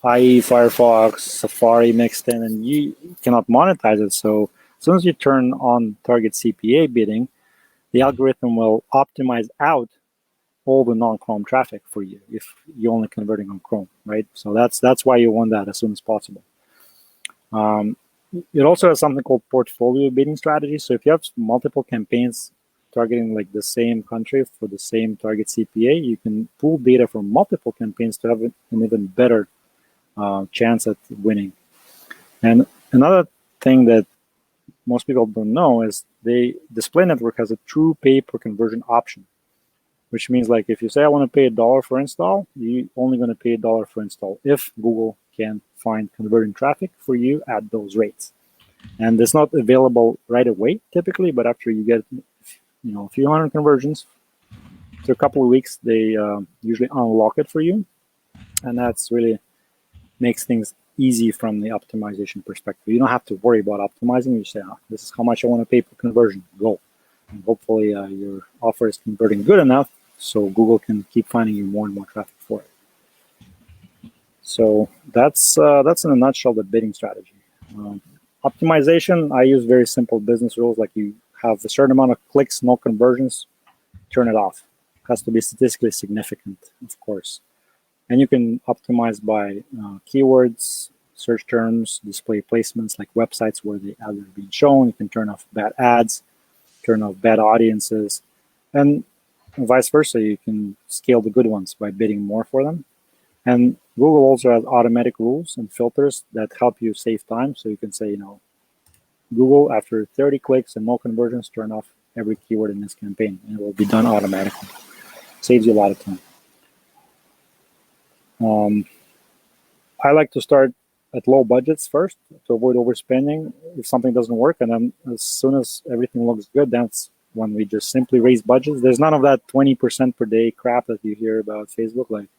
Speaker 1: IE, Firefox, Safari mixed in, and you cannot monetize it. So as soon as you turn on target CPA bidding, the algorithm will optimize out all the non-Chrome traffic for you if you're only converting on Chrome, right? So that's why you want that as soon as possible. It also has something called portfolio bidding strategy. So if you have multiple campaigns targeting like the same country for the same target CPA, you can pull data from multiple campaigns to have an even better chance at winning. And another thing that most people don't know is Display Network has a true pay per conversion option, which means like if you say I want to pay $1 for install, you're only going to pay $1 for install if Google can find converting traffic for you at those rates. And it's not available right away typically, but after you get a few hundred conversions, after a couple of weeks, they usually unlock it for you, and that's really makes things easy from the optimization perspective. You don't have to worry about optimizing. You say, this is how much I want to pay per conversion. Go. And hopefully your offer is converting good enough so Google can keep finding you more and more traffic for it. So that's in a nutshell the bidding strategy. Optimization, I use very simple business rules, like you have a certain amount of clicks, no conversions, turn it off. It has to be statistically significant, of course. And you can optimize by keywords, search terms, display placements, like websites where the ads are being shown. You can turn off bad ads, turn off bad audiences, and vice versa. You can scale the good ones by bidding more for them. And Google also has automatic rules and filters that help you save time. So you can say, Google, after 30 clicks and no conversions, turn off every keyword in this campaign, and it will be done automatically. Saves you a lot of time. I like to start at low budgets first to avoid overspending if something doesn't work. And then as soon as everything looks good, that's when we just simply raise budgets. There's none of that 20% per day crap that you hear about Facebook. Like,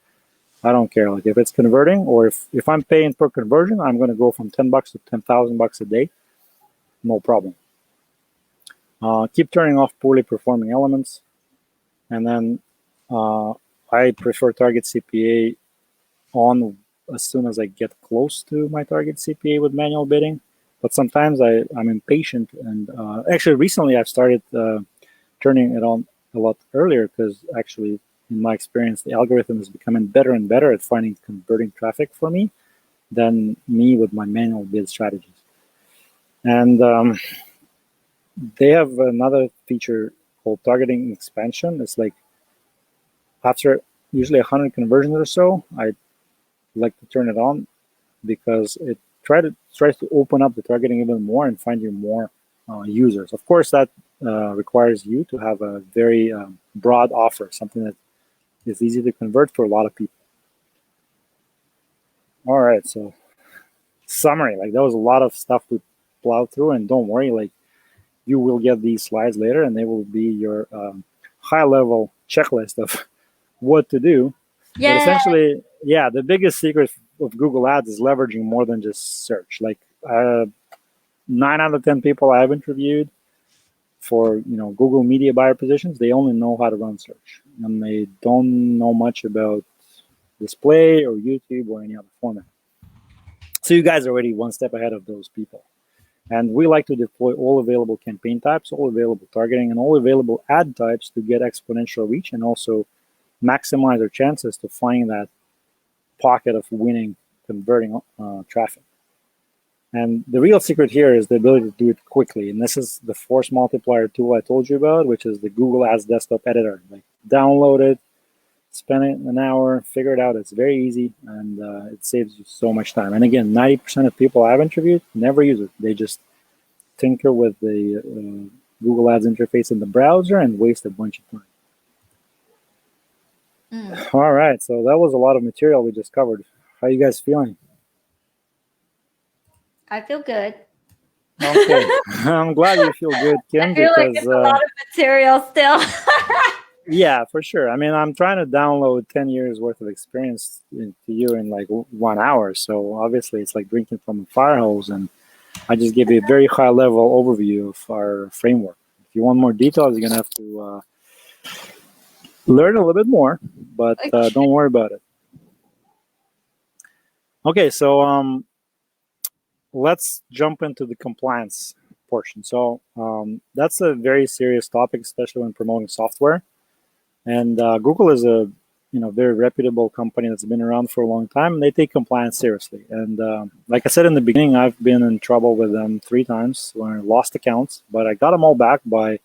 Speaker 1: I don't care. Like if it's converting, or if I'm paying per conversion, I'm going to go from $10 to $10,000 a day. No problem. Keep turning off poorly performing elements. And then I prefer target CPA on as soon as I get close to my target CPA with manual bidding. But sometimes I'm impatient. And actually, recently I've started turning it on a lot earlier because actually, in my experience, the algorithm is becoming better and better at finding converting traffic for me than me with my manual bid strategies. And they have another feature called targeting expansion. It's like after usually 100 conversions or so, I like to turn it on because it tries to open up the targeting even more and find you more users. Of course, that requires you to have a very broad offer, something that is easy to convert for a lot of people. All right, so summary, like there was a lot of stuff to plow through, and don't worry, like you will get these slides later and they will be your high-level checklist of what to do.
Speaker 2: Yeah.
Speaker 1: But essentially, yeah, the biggest secret of Google Ads is leveraging more than just search. Like 9 out of 10 people I've interviewed for Google media buyer positions, they only know how to run search, and they don't know much about display or YouTube or any other format. So you guys are already one step ahead of those people. And we like to deploy all available campaign types, all available targeting, and all available ad types to get exponential reach and also maximize our chances to find that pocket of winning, converting traffic. And the real secret here is the ability to do it quickly. And this is the force multiplier tool I told you about, which is the Google Ads Desktop Editor. Like, download it, spend it an hour, figure it out. It's very easy, and it saves you so much time. And again, 90% of people I've interviewed never use it. They just tinker with the Google Ads interface in the browser and waste a bunch of time. All right, so that was a lot of material we just covered. How are you guys feeling?
Speaker 2: I feel good.
Speaker 1: Okay, I'm glad you feel good, Kim,
Speaker 2: I feel like
Speaker 1: because
Speaker 2: it's a lot of material still.
Speaker 1: yeah, for sure. I mean, I'm trying to download 10 years worth of experience to you in like 1 hour. So obviously, it's like drinking from a fire hose. And I just gave you a very high level overview of our framework. If you want more details, you're going to have to learn a little bit more, but don't worry about it. Okay, so let's jump into the compliance portion. So that's a very serious topic, especially when promoting software. And Google is a very reputable company that's been around for a long time. And they take compliance seriously. And like I said in the beginning, I've been in trouble with them 3 times when I lost accounts, but I got them all back by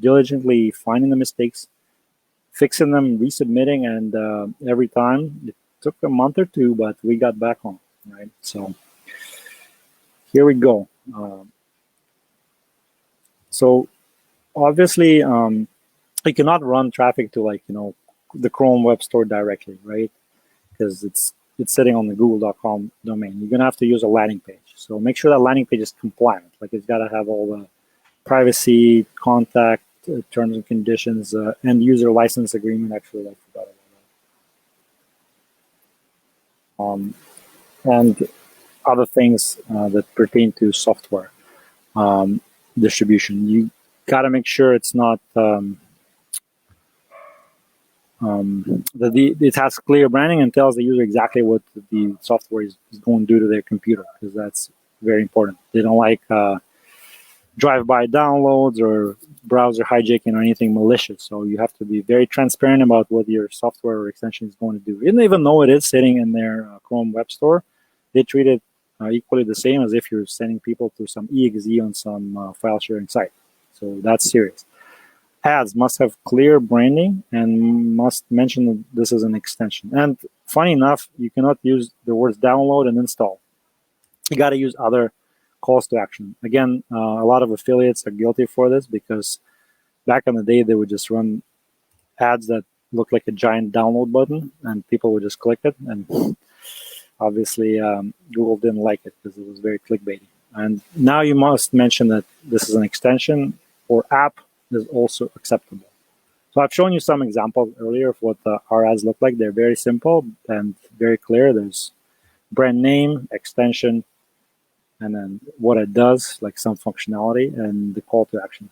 Speaker 1: diligently finding the mistakes, fixing them, resubmitting, and every time it took a month or 2, but we got back on, right? So here we go. So obviously, you cannot run traffic to the Chrome Web Store directly, right? Because it's sitting on the Google.com domain. You're gonna have to use a landing page. So make sure that landing page is compliant. Like it's got to have all the privacy, contact, terms and conditions, and user license agreement. Actually, I forgot about that. And other things that pertain to software distribution. You got to make sure it's not it has clear branding and tells the user exactly what the software is going to do to their computer, because that's very important. They don't like drive-by downloads or browser hijacking or anything malicious. So you have to be very transparent about what your software or extension is going to do. Even though it is sitting in their Chrome Web Store, they treat it equally the same as if you're sending people to some exe on some file sharing site. So that's serious. Ads must have clear branding and must mention that this is an extension. And funny enough, you cannot use the words download and install. You got to use other calls to action. Again, a lot of affiliates are guilty for this, because back in the day, they would just run ads that looked like a giant download button, and people would just click it. And obviously, Google didn't like it because it was very clickbaity. And now you must mention that this is an extension or app is also acceptable. So I've shown you some examples earlier of what our ads look like. They're very simple and very clear. There's brand name, extension, and then what it does, like some functionality, and the call to action.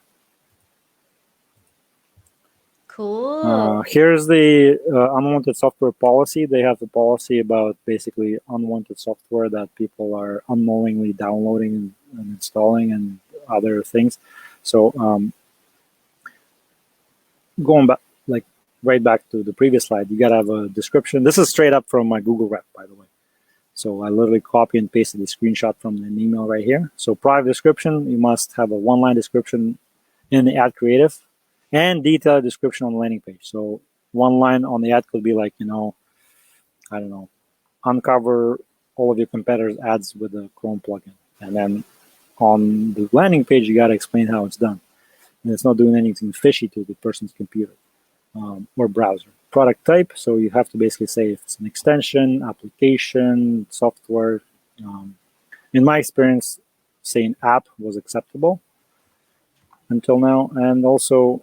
Speaker 2: Cool.
Speaker 1: Here's the unwanted software policy. They have a policy about basically unwanted software that people are unknowingly downloading and installing and other things. So going back, like right back to the previous slide, you gotta have a description. This is straight up from my Google Rep, by the way. So I literally copy and pasted the screenshot from an email right here. So private description, you must have a 1-line description in the ad creative and detailed description on the landing page. So 1 line on the ad could be like, I don't know, uncover all of your competitors' ads with a Chrome plugin. And then on the landing page, you got to explain how it's done. And it's not doing anything fishy to the person's computer or browser. Product type, so you have to basically say if it's an extension, application, software. In my experience, saying app was acceptable until now. And also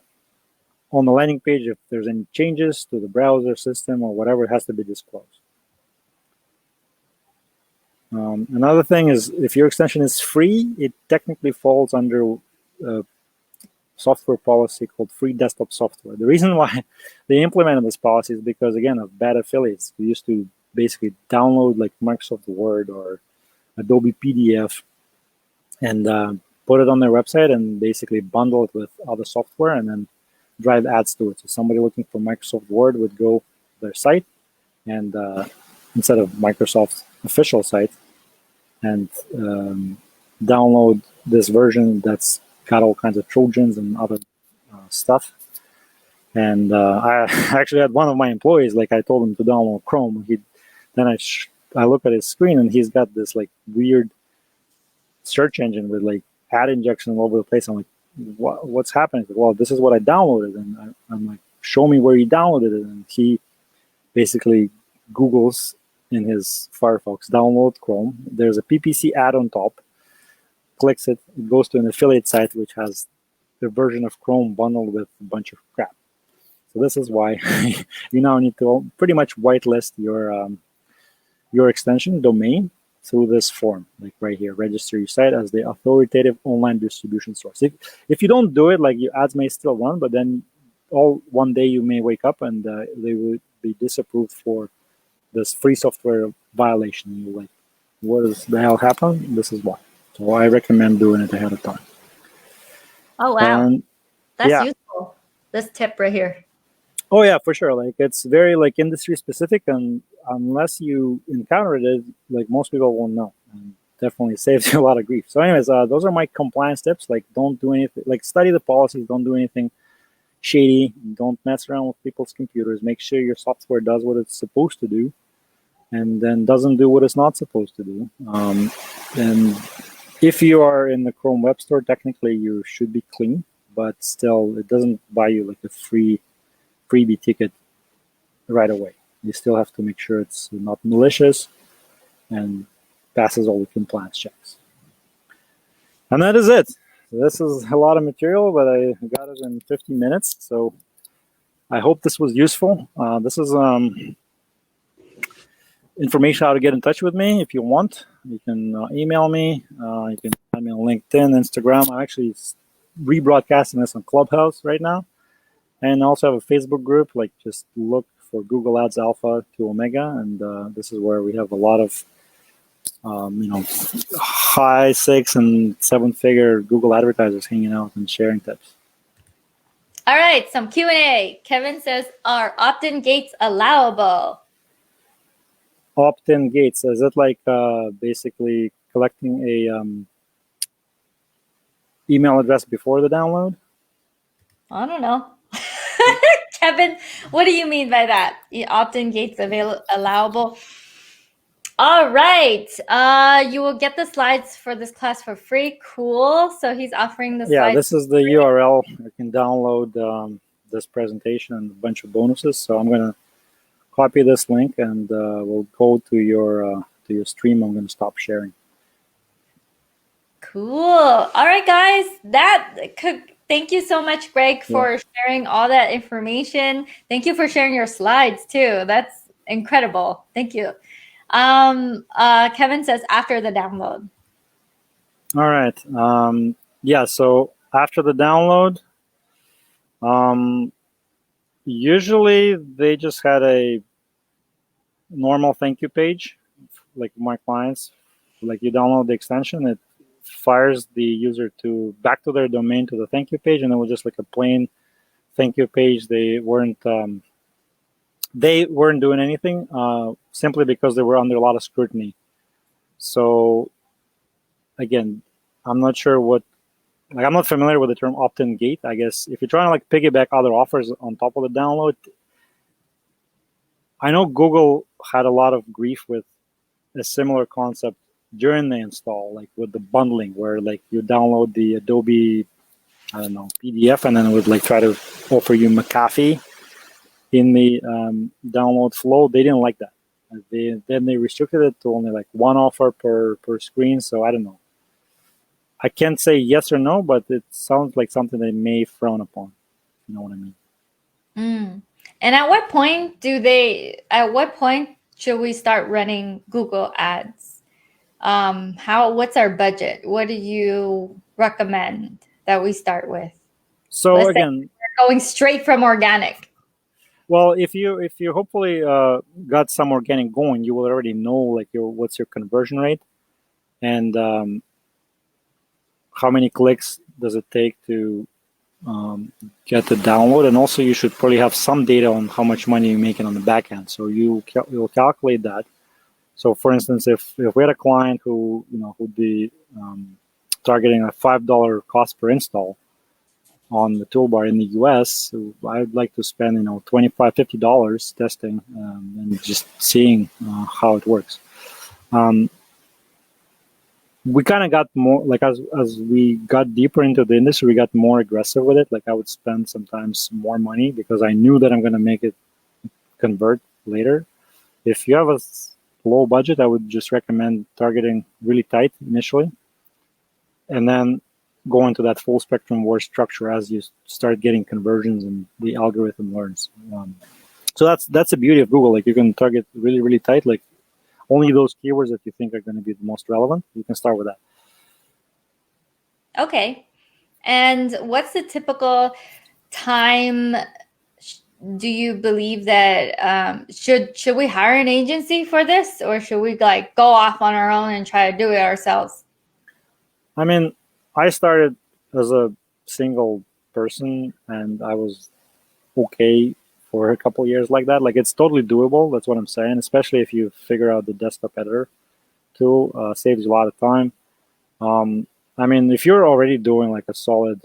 Speaker 1: on the landing page, if there's any changes to the browser system or whatever, it has to be disclosed. Another thing is, if your extension is free, it technically falls under software policy called free desktop software. The reason why they implemented this policy is because, again, of bad affiliates who used to basically download like Microsoft Word or Adobe PDF and put it on their website and basically bundle it with other software and then drive ads to it. So somebody looking for Microsoft Word would go to their site and instead of Microsoft's official site and download this version that's got all kinds of Trojans and other stuff. And I actually had one of my employees, like I told him to download Chrome. I look at his screen and he's got this like weird search engine with like ad injection all over the place. I'm like, what's happening? Like, well, this is what I downloaded. And I'm like, show me where you downloaded it. And he basically Googles in his Firefox, download Chrome. There's a PPC ad on top. clicks it, it goes to an affiliate site which has the version of Chrome bundled with a bunch of crap. So this is why you now need to pretty much whitelist your extension domain through this form, like right here, register your site as the authoritative online distribution source. If you don't do it, like your ads may still run, but then one day you may wake up and they will be disapproved for this free software violation. You're like, what is the hell happened? This is why. So I recommend doing it ahead of time.
Speaker 2: Oh, wow.
Speaker 1: And
Speaker 2: that's
Speaker 1: yeah.
Speaker 2: useful. This tip right here.
Speaker 1: Oh yeah, for sure. Like it's very like industry specific, and unless you encounter it, like most people won't know, and definitely saves you a lot of grief. So, anyways, those are my compliance tips. Like, don't do anything. Like, study the policies. Don't do anything shady. Don't mess around with people's computers. Make sure your software does what it's supposed to do, and then doesn't do what it's not supposed to do. And if you are in the Chrome Web Store, technically you should be clean, but still, it doesn't buy you like a freebie ticket right away. You still have to make sure it's not malicious and passes all the compliance checks. And that is it. This is a lot of material, but I got it in 15 minutes. So I hope this was useful. This is information how to get in touch with me if you want. You can email me. You can find me on LinkedIn, Instagram. I'm actually rebroadcasting this on Clubhouse right now. And I also have a Facebook group. Like, just look for Google Ads Alpha to Omega, and this is where we have a lot of, high 6 and 7 figure Google advertisers hanging out and sharing tips.
Speaker 2: All right, some Q&A. Kevin says, are opt-in gates allowable?
Speaker 1: Opt-in gates, is it like basically collecting a email address before the download?
Speaker 2: I don't know. Kevin, what do you mean by that? Opt-in gates allowable? All right. You will get the slides for this class for free. Cool. So he's offering the slides.
Speaker 1: Yeah, this is the URL. You can download this presentation and a bunch of bonuses. So I'm going to copy this link, and we'll go to your stream. I'm going to stop sharing.
Speaker 2: Cool. All right, guys. Thank you so much, Greg, for sharing all that information. Thank you for sharing your slides too. That's incredible. Thank you. Kevin says after the download.
Speaker 1: All right. Yeah. So after the download, usually they just had a normal thank you page, like my clients. Like, you download the extension, it fires the user back to their domain to the thank you page, and it was just like a plain thank you page. They weren't doing anything simply because they were under a lot of scrutiny. So again, I'm not sure I'm not familiar with the term opt-in gate. I guess if you're trying to like piggyback other offers on top of the download, I know Google had a lot of grief with a similar concept during the install, like with the bundling, where like you download the Adobe, PDF, and then it would like try to offer you McAfee in the download flow. They didn't like that. Then they restricted it to only like one offer per screen. So I don't know. I can't say yes or no, but it sounds like something they may frown upon. You know what I mean?
Speaker 2: And at what point should we start running Google ads? What's our budget? What do you recommend that we start with?
Speaker 1: So
Speaker 2: Let's
Speaker 1: again,
Speaker 2: we're going straight from organic.
Speaker 1: Well, if you hopefully got some organic going, you will already know like what's your conversion rate, and how many clicks does it take to get the download, and also you should probably have some data on how much money you're making on the back end. So you'll calculate that. So for instance, if we had a client who would be targeting a $5 cost per install on the toolbar in the US, I'd like to spend $25, $50 testing and just seeing how it works. We kind of got more, like as we got deeper into the industry, we got more aggressive with it. Like, I would spend sometimes more money because I knew that I'm going to make it convert later. If you have a low budget, I would just recommend targeting really tight initially and then go into that full spectrum word structure as you start getting conversions and the algorithm learns. So that's the beauty of Google. Like you can target really, really tight, like only those keywords that you think are going to be the most relevant. You can start with that.
Speaker 2: Okay. And what's the typical time do you believe that should we hire an agency for this, or should we like go off on our own and try to do it ourselves?
Speaker 1: I mean, I started as a single person and I was okay for a couple years like that. Like it's totally doable. That's what I'm saying, especially if you figure out the desktop editor tool, saves you a lot of time. I mean, if you're already doing like a solid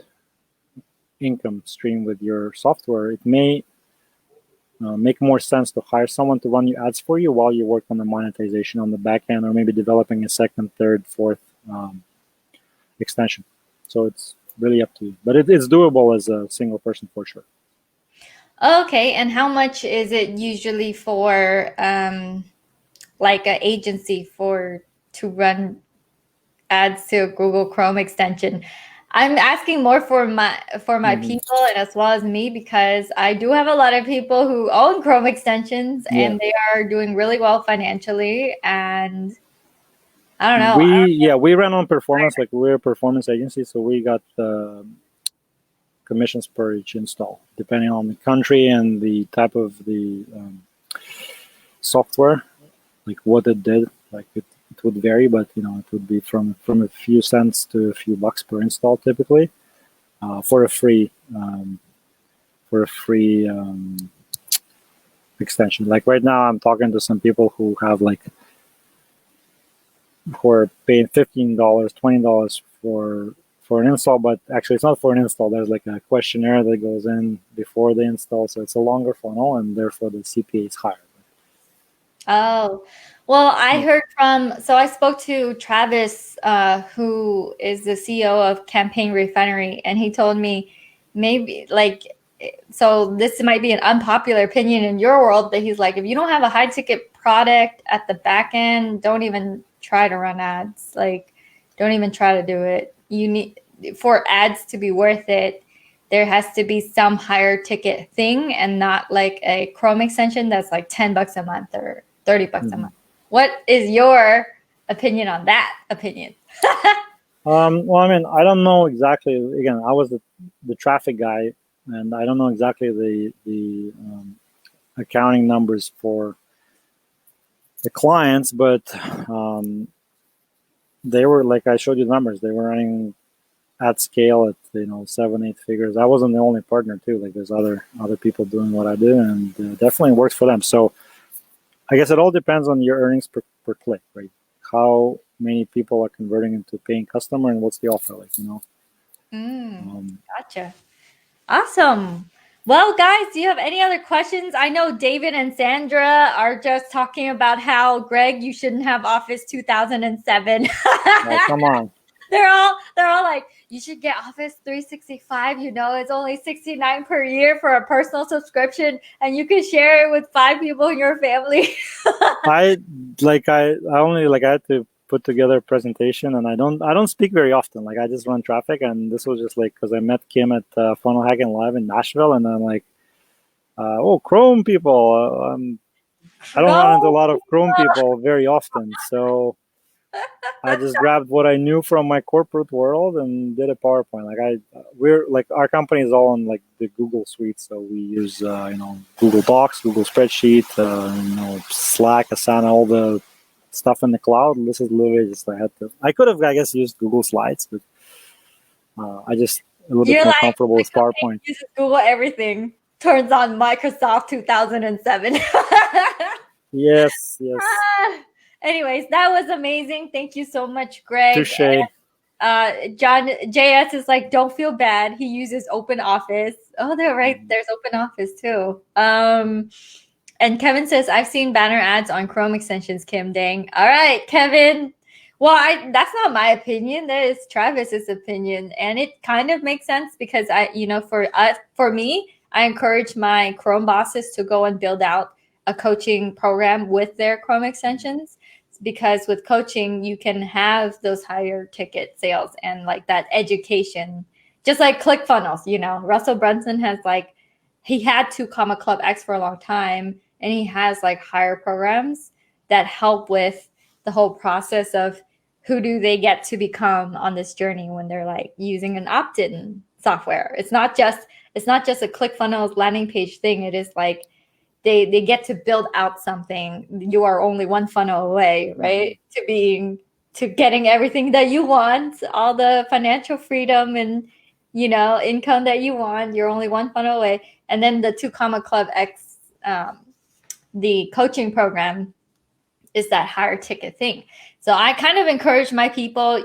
Speaker 1: income stream with your software, it may make more sense to hire someone to run your ads for you while you work on the monetization on the back end, or maybe developing a second, third, fourth extension. So it's really up to you, but it's doable as a single person for sure.
Speaker 2: Okay, and how much is it usually for like an agency to run ads to a Google Chrome extension? I'm asking more for my people and as well as me, because I do have a lot of people who own Chrome extensions and they are doing really well financially, and I don't know.
Speaker 1: We ran on performance, like we're a performance agency, so we got commissions per each install, depending on the country and the type of the software, like what it did. Like it would vary, but it would be from a few cents to a few bucks per install typically, for a free extension. Like right now, I'm talking to some people who have who are paying $15, $20 for an install, but actually it's not for an install. There's like a questionnaire that goes in before the install, so it's a longer funnel, and therefore the CPA is higher.
Speaker 2: Oh, well, I heard so I spoke to Travis, who is the CEO of Campaign Refinery, and he told me maybe so this might be an unpopular opinion in your world, but he's like, if you don't have a high ticket product at the back end, don't even try to run ads. Like, don't even try to do it. You need, for ads to be worth it, there has to be some higher ticket thing and not like a Chrome extension that's like $10 a month or $30 a month. What is your opinion on that opinion?
Speaker 1: Well, I mean, I don't know exactly. Again, I was the traffic guy, and I don't know exactly the accounting numbers for the clients, but they were, like I showed you the numbers. They were running at scale at 7-8 figures. I wasn't the only partner too. Like there's other people doing what I do, and definitely works for them. So I guess it all depends on your earnings per click, right? How many people are converting into paying customer, and what's the offer like?
Speaker 2: Gotcha. Awesome. Well, guys, do you have any other questions? I know David and Sandra are just talking about how, Greg, you shouldn't have Office 2007.
Speaker 1: Come on.
Speaker 2: They're all like, you should get Office 365. It's only $69 per year for a personal subscription, and you can share it with 5 people in your family.
Speaker 1: I had to put together a presentation, and I don't speak very often. Like I just run traffic, and this was just like because I met Kim at Funnel Hacking Live in Nashville, and I'm like, oh, Chrome people. I don't run into a lot of Chrome people very often, so I just grabbed what I knew from my corporate world and did a PowerPoint. We're like, our company is all on like the Google suite, so we use Google Docs, Google Spreadsheet, Slack, Asana, all the stuff in the cloud. And this is literally just I could have, I guess, used Google Slides, but I just a little bit more comfortable with PowerPoint.
Speaker 2: Uses Google everything. Turns on Microsoft 2007.
Speaker 1: Yes.
Speaker 2: Anyways, that was amazing. Thank you so much, Greg.
Speaker 1: Touche.
Speaker 2: John JS is like, don't feel bad. He uses Open Office. Oh, they're right. There's Open Office too. And Kevin says, I've seen banner ads on Chrome extensions, Kim. Dang. All right, Kevin. Well, that's not my opinion. That is Travis's opinion. And it kind of makes sense because for me, I encourage my Chrome bosses to go and build out a coaching program with their Chrome extensions. because with coaching you can have those higher ticket sales and like that education, just like ClickFunnels. Russell Brunson has like, he had 2 Comma Club X for a long time, and he has like higher programs that help with the whole process of who do they get to become on this journey when they're like using an opt-in software. It's not just a ClickFunnels landing page thing. It is like they get to build out something. You are only one funnel away, right? To getting everything that you want, all the financial freedom and income that you want. You're only one funnel away. And then the 2 Comma Club X, the coaching program, is that higher ticket thing. So I kind of encourage my people,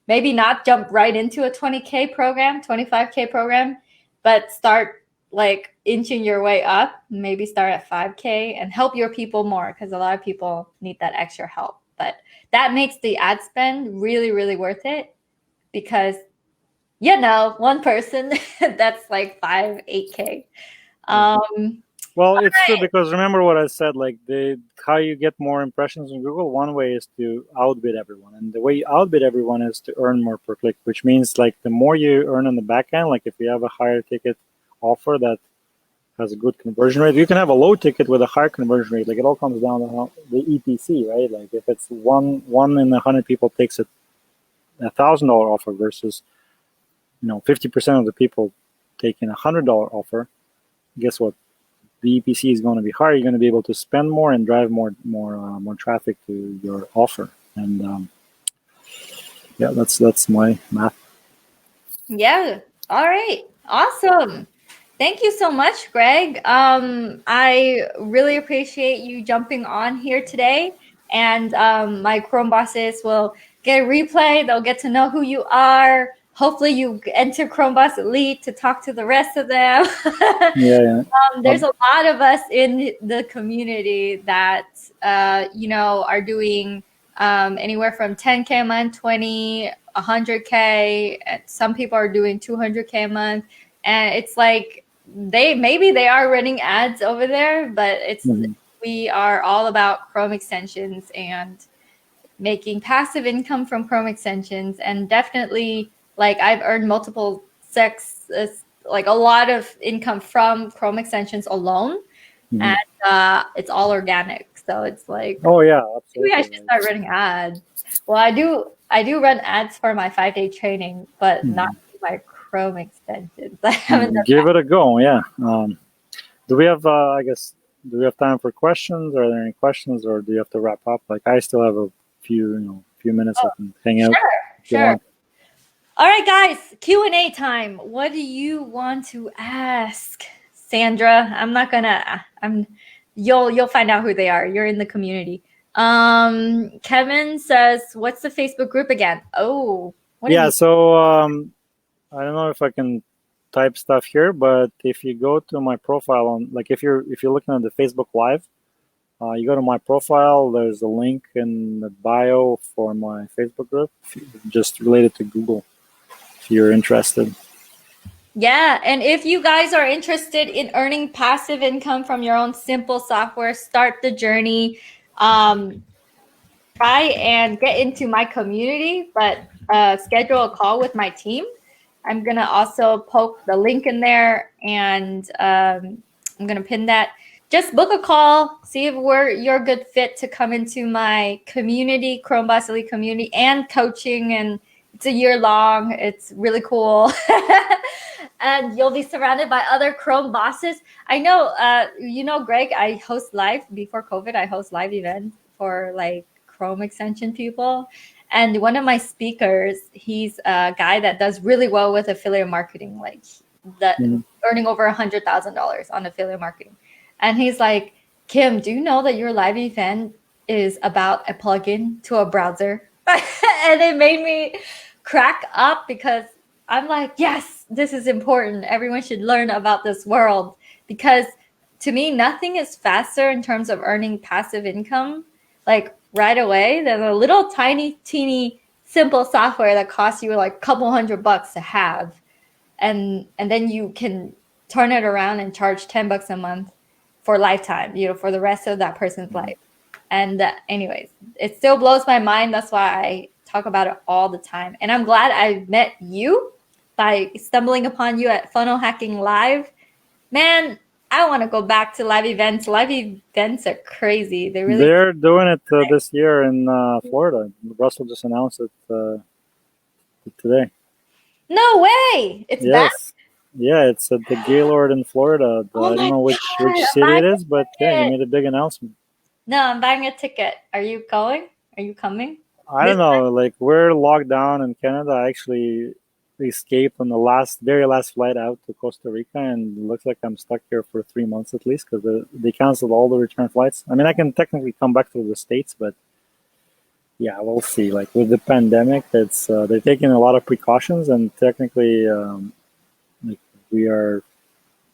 Speaker 2: maybe not jump right into a 20K program, 25K program, but start like inching your way up. Maybe start at 5K and help your people more, because a lot of people need that extra help. But that makes the ad spend really, really worth it, because one person that's like 5-8K.
Speaker 1: Well, it's true, because remember what I said, like how you get more impressions on Google, one way is to outbid everyone. And the way you outbid everyone is to earn more per click, which means like the more you earn on the back end, like if you have a higher ticket offer that has a good conversion rate, you can have a low ticket with a higher conversion rate. Like it all comes down to how the EPC, right? Like if it's one in 100 people takes a $1,000 offer versus 50% of the people taking $100 offer, guess what? The EPC is going to be higher. You're going to be able to spend more and drive more traffic to your offer. And that's my math.
Speaker 2: Yeah. All right. Awesome. Thank you so much, Greg. I really appreciate you jumping on here today. And my Chrome bosses will get a replay. They'll get to know who you are. Hopefully you enter Chrome Boss Elite to talk to the rest of them. There's a lot of us in the community that, are doing anywhere from 10K a month, 20, 100K. Some people are doing 200K a month. And it's like they are running ads over there, but we are all about Chrome extensions and making passive income from Chrome extensions. And definitely, like, I've earned multiple like a lot of income from Chrome extensions alone, and it's all organic. So it's like,
Speaker 1: oh yeah, absolutely.
Speaker 2: Maybe I should start running ads. Well, I do run ads for my 5-day training, but not my Chrome extensions. I haven't
Speaker 1: give it a go. Yeah. Do we have? Do we have time for questions? Are there any questions, or do you have to wrap up? Like, I still have a few minutes. I can hang out.
Speaker 2: Sure. All right, guys. Q&A time. What do you want to ask, Sandra? You'll find out who they are. You're in the community. Kevin says, "What's the Facebook group again?" Oh,
Speaker 1: so I don't know if I can type stuff here, but if you go to my profile on, like, if you're looking at the Facebook Live, you go to my profile. There's a link in the bio for my Facebook group, just related to Google, if you're interested.
Speaker 2: Yeah, and if you guys are interested in earning passive income from your own simple software, start the journey. Try and get into my community, but schedule a call with my team. I'm going to also poke the link in there, and I'm going to pin that. Just book a call, see if you're a good fit to come into my community, Chrome Boss Elite community, and coaching. And it's a year long. It's really cool. And you'll be surrounded by other Chrome bosses. I know, Greg, I host live before COVID. I host live events for like Chrome extension people. And one of my speakers, he's a guy that does really well with affiliate marketing, like earning over $100,000 on affiliate marketing. And he's like, "Kim, do you know that your live event is about a plugin to a browser?" And it made me crack up, because I'm like, yes, this is important. Everyone should learn about this world, because to me, nothing is faster in terms of earning passive income, like right away, than a little tiny, teeny, simple software that costs you like a couple $100 to have. And then you can turn it around and charge $10 a month for lifetime, for the rest of that person's life. And anyways, it still blows my mind. That's why I talk about it all the time. And I'm glad I met you by stumbling upon you at Funnel Hacking Live. Man, I want to go back to live events. Live events are crazy.
Speaker 1: They're doing it this year in Florida. Russell just announced it today.
Speaker 2: No way! It's back?
Speaker 1: Yeah, it's at the Gaylord in Florida. I don't know which city it is, but yeah, he made a big announcement.
Speaker 2: No, I'm buying a ticket. Are you going? Are you coming?
Speaker 1: I don't know. Like, we're locked down in Canada. I actually escaped on the very last flight out to Costa Rica, and it looks like I'm stuck here for 3 months at least because they canceled all the return flights. I mean, I can technically come back to the States, but yeah, we'll see. Like, with the pandemic, it's they're taking a lot of precautions, and technically, like, we are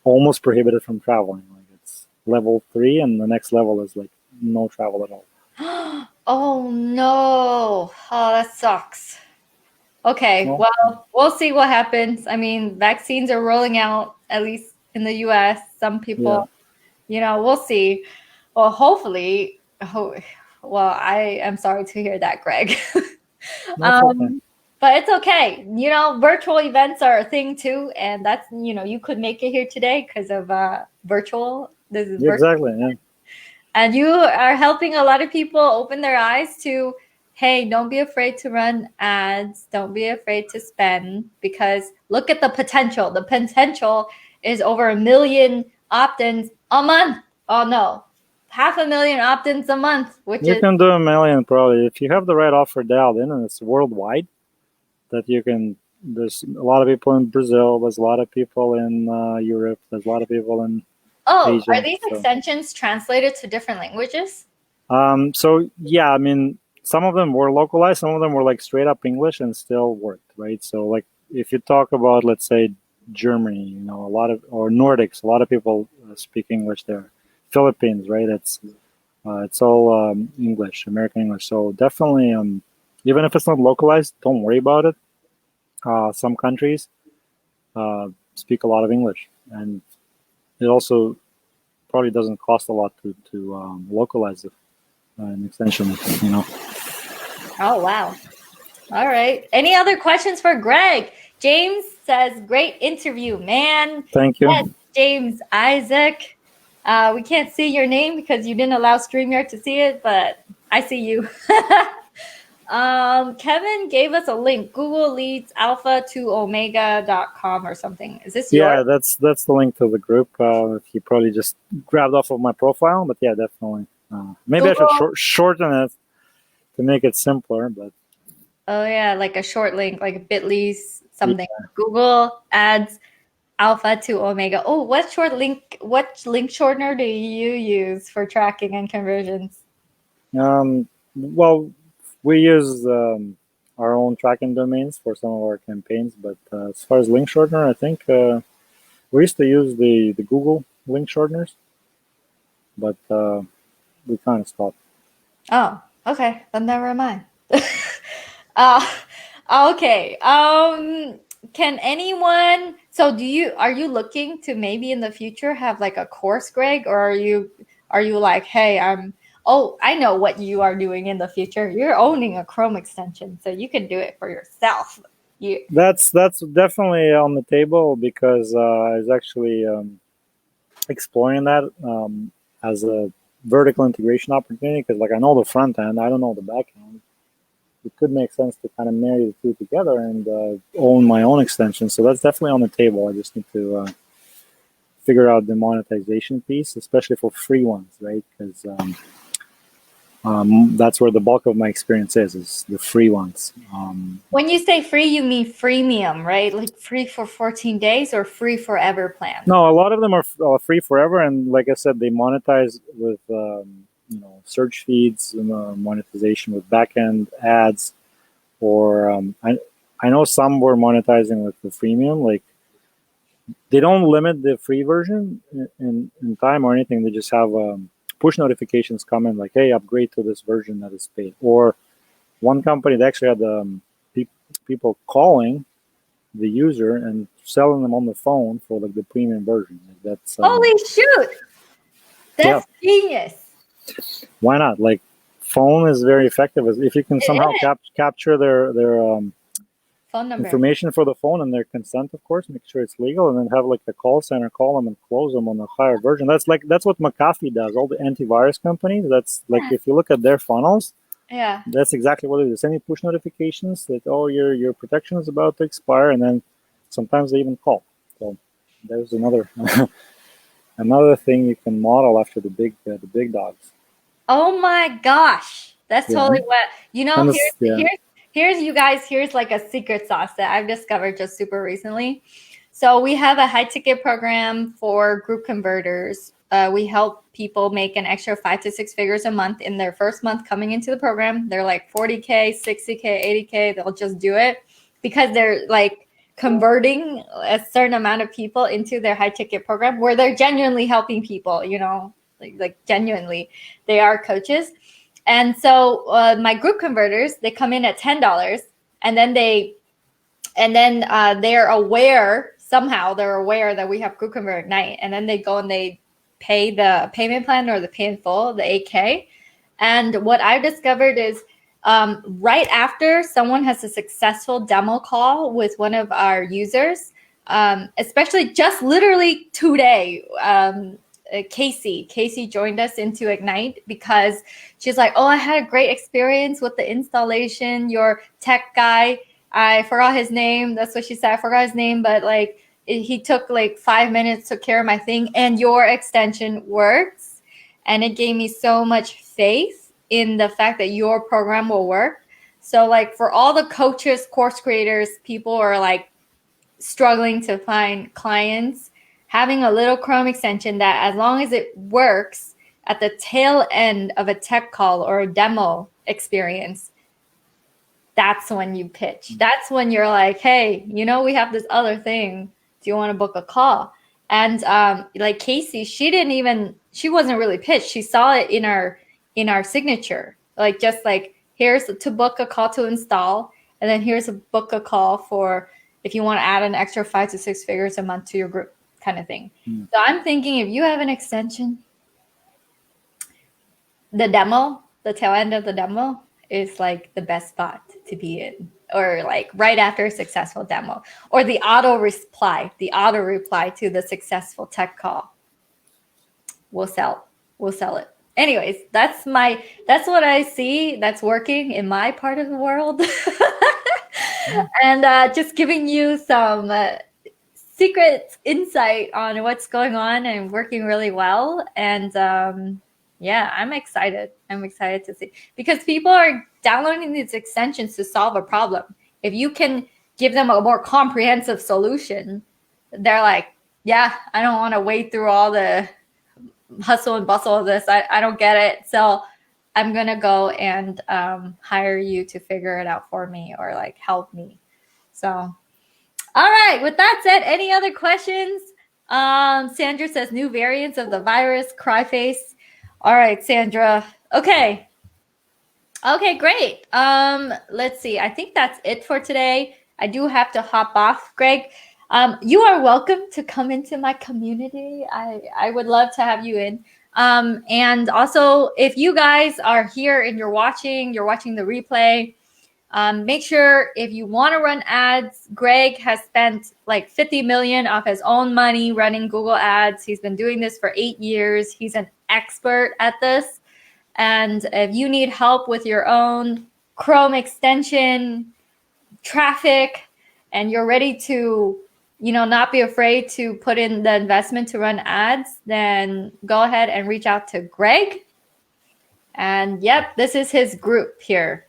Speaker 1: almost prohibited from traveling. Like, it's level 3, and the next level is like no travel at all.
Speaker 2: Oh no! Oh, that sucks. Okay, well, we'll see what happens. I mean, vaccines are rolling out, at least in the US. Some people, we'll see. Well, hopefully. Well, I am sorry to hear that, Greg.
Speaker 1: Okay.
Speaker 2: But it's okay. Virtual events are a thing too, and that's you could make it here today because of virtual. This is virtual.
Speaker 1: Exactly. Yeah.
Speaker 2: And you are helping a lot of people open their eyes to, hey, don't be afraid to run ads. Don't be afraid to spend, because look at the potential. The potential is over 1 million opt-ins a month. Oh no, 500,000 opt-ins a month,
Speaker 1: You can do 1 million probably if you have the right offer dialed in, and it's worldwide. That you can. There's a lot of people in Brazil. There's a lot of people in Europe. There's a lot of people in Asia.
Speaker 2: Are these extensions translated to different languages?
Speaker 1: So yeah, I mean, some of them were localized. Some of them were like straight up English and still worked, right? So like, if you talk about, let's say, Germany, or Nordics, a lot of people speak English there. Philippines, right? It's all English, American English. So definitely, even if it's not localized, don't worry about it. Some countries speak a lot of English, and it also probably doesn't cost a lot to localize it, an extension.
Speaker 2: Oh wow! All right. Any other questions for Greg? James says, "Great interview, man."
Speaker 1: Thank you.
Speaker 2: Yes, James Isaac. We can't see your name because you didn't allow StreamYard to see it, but I see you. Kevin gave us a link. Google leads alpha to omega.com or something. Is this yours?
Speaker 1: Yeah, that's the link to the group. He probably just grabbed off of my profile, but yeah, definitely. Maybe Google. I should shorten it to make it simpler, but.
Speaker 2: Oh yeah, like a short link, like bit.ly something. Yeah. Google Ads alpha to omega. Oh, what link shortener do you use for tracking and conversions?
Speaker 1: Well, we use our own tracking domains for some of our campaigns, but as far as link shortener, I think we used to use the Google link shorteners, but we kind of stopped.
Speaker 2: Oh, okay, then never mind. Okay. Can anyone? So, are you looking to maybe in the future have like a course, Greg, or are you like, hey, I know what you are doing in the future. You're owning a Chrome extension, so you can do it for yourself.
Speaker 1: That's definitely on the table, because I was actually exploring that as a vertical integration opportunity, because like I know the front end, I don't know the back end. It could make sense to kind of marry the two together and own my own extension. So that's definitely on the table. I just need to figure out the monetization piece, especially for free ones, right? Because that's where the bulk of my experience is the free ones.
Speaker 2: When you say free, you mean freemium, right? Like free for 14 days or free forever plan?
Speaker 1: No, a lot of them are free forever. And like I said, they monetize with search feeds and monetization with backend ads, or I know some were monetizing with the freemium. Like, they don't limit the free version in time or anything. They just have push notifications coming like, hey, upgrade to this version that is paid. Or one company, they actually had people calling the user and selling them on the phone for like the premium version. Like, that's
Speaker 2: holy shoot, that's genius.
Speaker 1: Why not? Like, phone is very effective. If you can
Speaker 2: It
Speaker 1: somehow
Speaker 2: is.
Speaker 1: capture their
Speaker 2: Phone number.
Speaker 1: information for the phone and their consent, of course, make sure it's legal, and then have like the call center call them and close them on a higher version. That's what McAfee does. All the antivirus companies. That's like if you look at their funnels,
Speaker 2: Yeah.
Speaker 1: that's exactly what it is. Sending push notifications that your protection is about to expire, and then sometimes they even call. So there's another another thing you can model after the big dogs.
Speaker 2: Oh my gosh. That's
Speaker 1: Yeah.
Speaker 2: totally what,
Speaker 1: And
Speaker 2: here's you guys, here's like a secret sauce that I've discovered just super recently. So we have a high ticket program for group converters. We help people make an extra 5 to 6 figures a month in their first month coming into the program. They're like 40K, 60K, 80K. They'll just do it because they're like converting a certain amount of people into their high ticket program where they're genuinely helping people, like genuinely they are coaches. And so my group converters, they come in at $10, and then they're aware, somehow they're aware that we have group convert at night, and then they go and they pay the payment plan or the pay in full, the 8K. And what I've discovered is right after someone has a successful demo call with one of our users, especially just literally today, Casey joined us into Ignite because she's like, oh, I had a great experience with the installation. Your tech guy, I forgot his name. That's what she said. I forgot his name, but like he took like 5 minutes, took care of my thing, and your extension works. And it gave me so much faith in the fact that your program will work. So like for all the coaches, course creators, people are like struggling to find clients, having a little Chrome extension that as long as it works at the tail end of a tech call or a demo experience, that's when you pitch. That's when you're like, hey, we have this other thing. Do you want to book a call? And like Casey, she wasn't really pitched. She saw it in our signature, like just like here's to book a call to install, and then here's a book a call for if you want to add an extra 5 to 6 figures a month to your group kind of thing. So I'm thinking if you have an extension, the tail end of the demo is like the best spot to be in, or like right after a successful demo, or the auto reply to the successful tech call. We'll sell it. Anyways, that's what I see that's working in my part of the world. And just giving you some secret insight on what's going on and working really well. And yeah, I'm excited. I'm excited to see, because people are downloading these extensions to solve a problem. If you can give them a more comprehensive solution, they're like, yeah, I don't want to wade through all the hustle and bustle of this. I don't get it. So I'm going to go and hire you to figure it out for me, or like help me. So, all right. With that said, any other questions? Sandra says new variants of the virus, cry face. All right, Sandra. Okay, great. Let's see. I think that's it for today. I do have to hop off. Greg, you are welcome to come into my community. I would love to have you in. And also, if you guys are here and you're watching the replay, make sure if you want to run ads, Greg has spent like 50 million of his own money running Google ads. He's been doing this for 8 years. He's an expert at this. And if you need help with your own Chrome extension traffic, and you're ready to, not be afraid to put in the investment to run ads, then go ahead and reach out to Greg. And yep, this is his group here.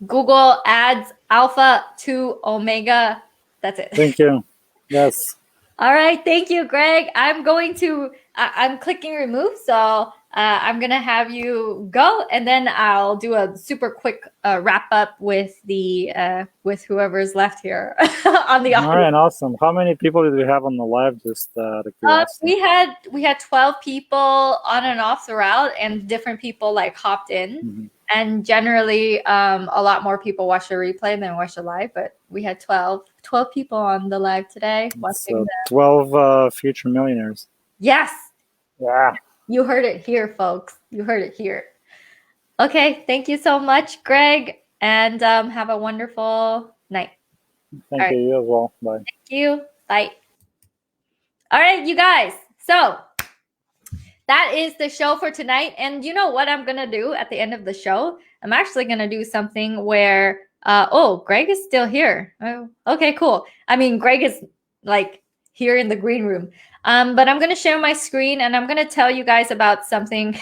Speaker 2: Google Ads Alpha to Omega. That's it.
Speaker 1: Thank you. Yes.
Speaker 2: All right. Thank you, Greg. I'm clicking remove. So I'm going to have you go, and then I'll do a super quick wrap up with with whoever's left here on the audio.
Speaker 1: All right. Awesome. How many people did we have on the live? Just the curiosity.
Speaker 2: We had 12 people on and off throughout, and different people like hopped in. Mm-hmm. And generally, a lot more people watch the replay than watch the live, but we had 12 people on the live today.
Speaker 1: So 12 future millionaires.
Speaker 2: Yes.
Speaker 1: Yeah.
Speaker 2: You heard it here, folks. You heard it here. Okay, thank you so much, Greg, and have a wonderful night.
Speaker 1: Thank
Speaker 2: All right.
Speaker 1: you as well. Bye.
Speaker 2: Thank you. Bye. All right, you guys. So that is the show for tonight. And you know what I'm going to do at the end of the show? I'm actually going to do something where, Greg is still here. Oh, okay, cool. I mean, Greg is like here in the green room. But I'm going to share my screen and I'm going to tell you guys about something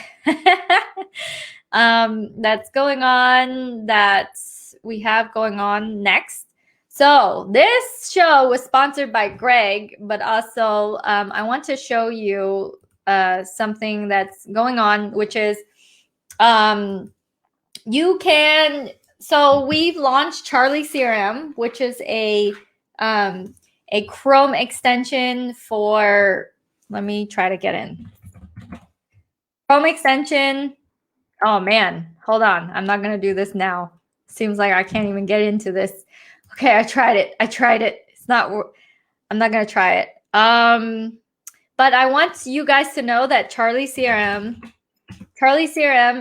Speaker 2: that's going on, that we have going on next. So this show was sponsored by Greg, but also I want to show you something that's going on, which is you can. So we've launched Charlie CRM, which is a Chrome extension for. Let me try to get in. Chrome extension. Oh man, hold on. I'm not gonna do this now. Seems like I can't even get into this. Okay, I tried it. It's not. I'm not gonna try it. But I want you guys to know that Charlie CRM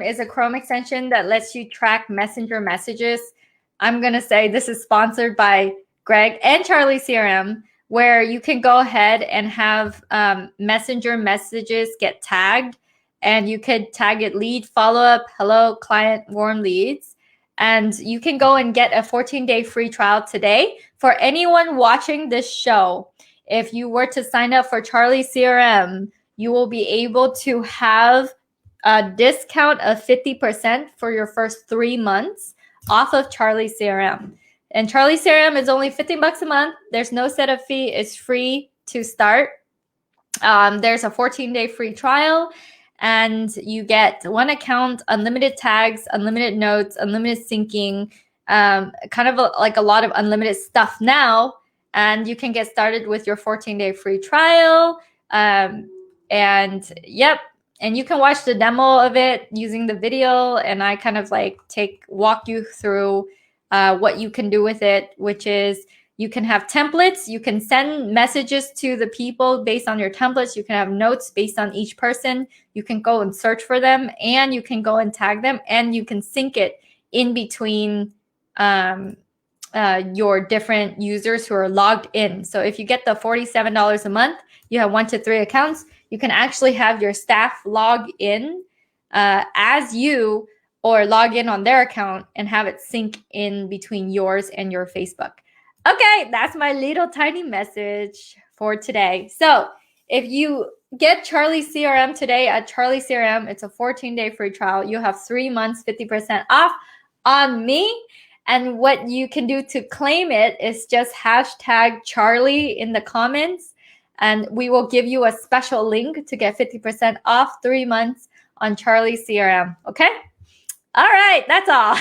Speaker 2: is a Chrome extension that lets you track Messenger messages. I'm going to say this is sponsored by Greg and Charlie CRM, where you can go ahead and have Messenger messages get tagged, and you could tag it lead follow-up, hello, client, warm leads. And you can go and get a 14-day free trial today. For anyone watching this show, if you were to sign up for Charlie CRM, you will be able to have a discount of 50% for your first 3 months off of Charlie CRM. And Charlie CRM is only $15 a month. There's no setup fee. It's free to start. There's a 14-day free trial, and you get one account, unlimited tags, unlimited notes, unlimited syncing, kind of like a lot of unlimited stuff now. And you can get started with your 14-day free trial. And yep. And you can watch the demo of it using the video. And I kind of like walk you through what you can do with it, which is you can have templates. You can send messages to the people based on your templates. You can have notes based on each person. You can go and search for them, and you can go and tag them, and you can sync it in between your different users who are logged in. So if you get the $47 a month, you have 1 to 3 accounts. You can actually have your staff log in as you, or log in on their account and have it sync in between yours and your Facebook. Okay, that's my little tiny message for today. So if you get Charlie CRM today at Charlie CRM, it's a 14-day free trial. You have 3 months, 50% off on me. And what you can do to claim it is just hashtag Charlie in the comments, and we will give you a special link to get 50% off 3 months on Charlie CRM. Okay? All right, that's all.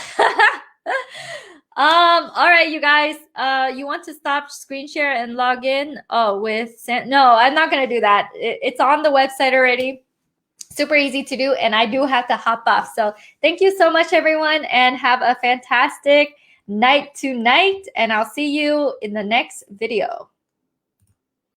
Speaker 2: All right, you guys. You want to stop screen share and log in? No, I'm not gonna do that. It's on the website already. Super easy to do, and I do have to hop off. So thank you so much, everyone, and have a fantastic night tonight, and I'll see you in the next video.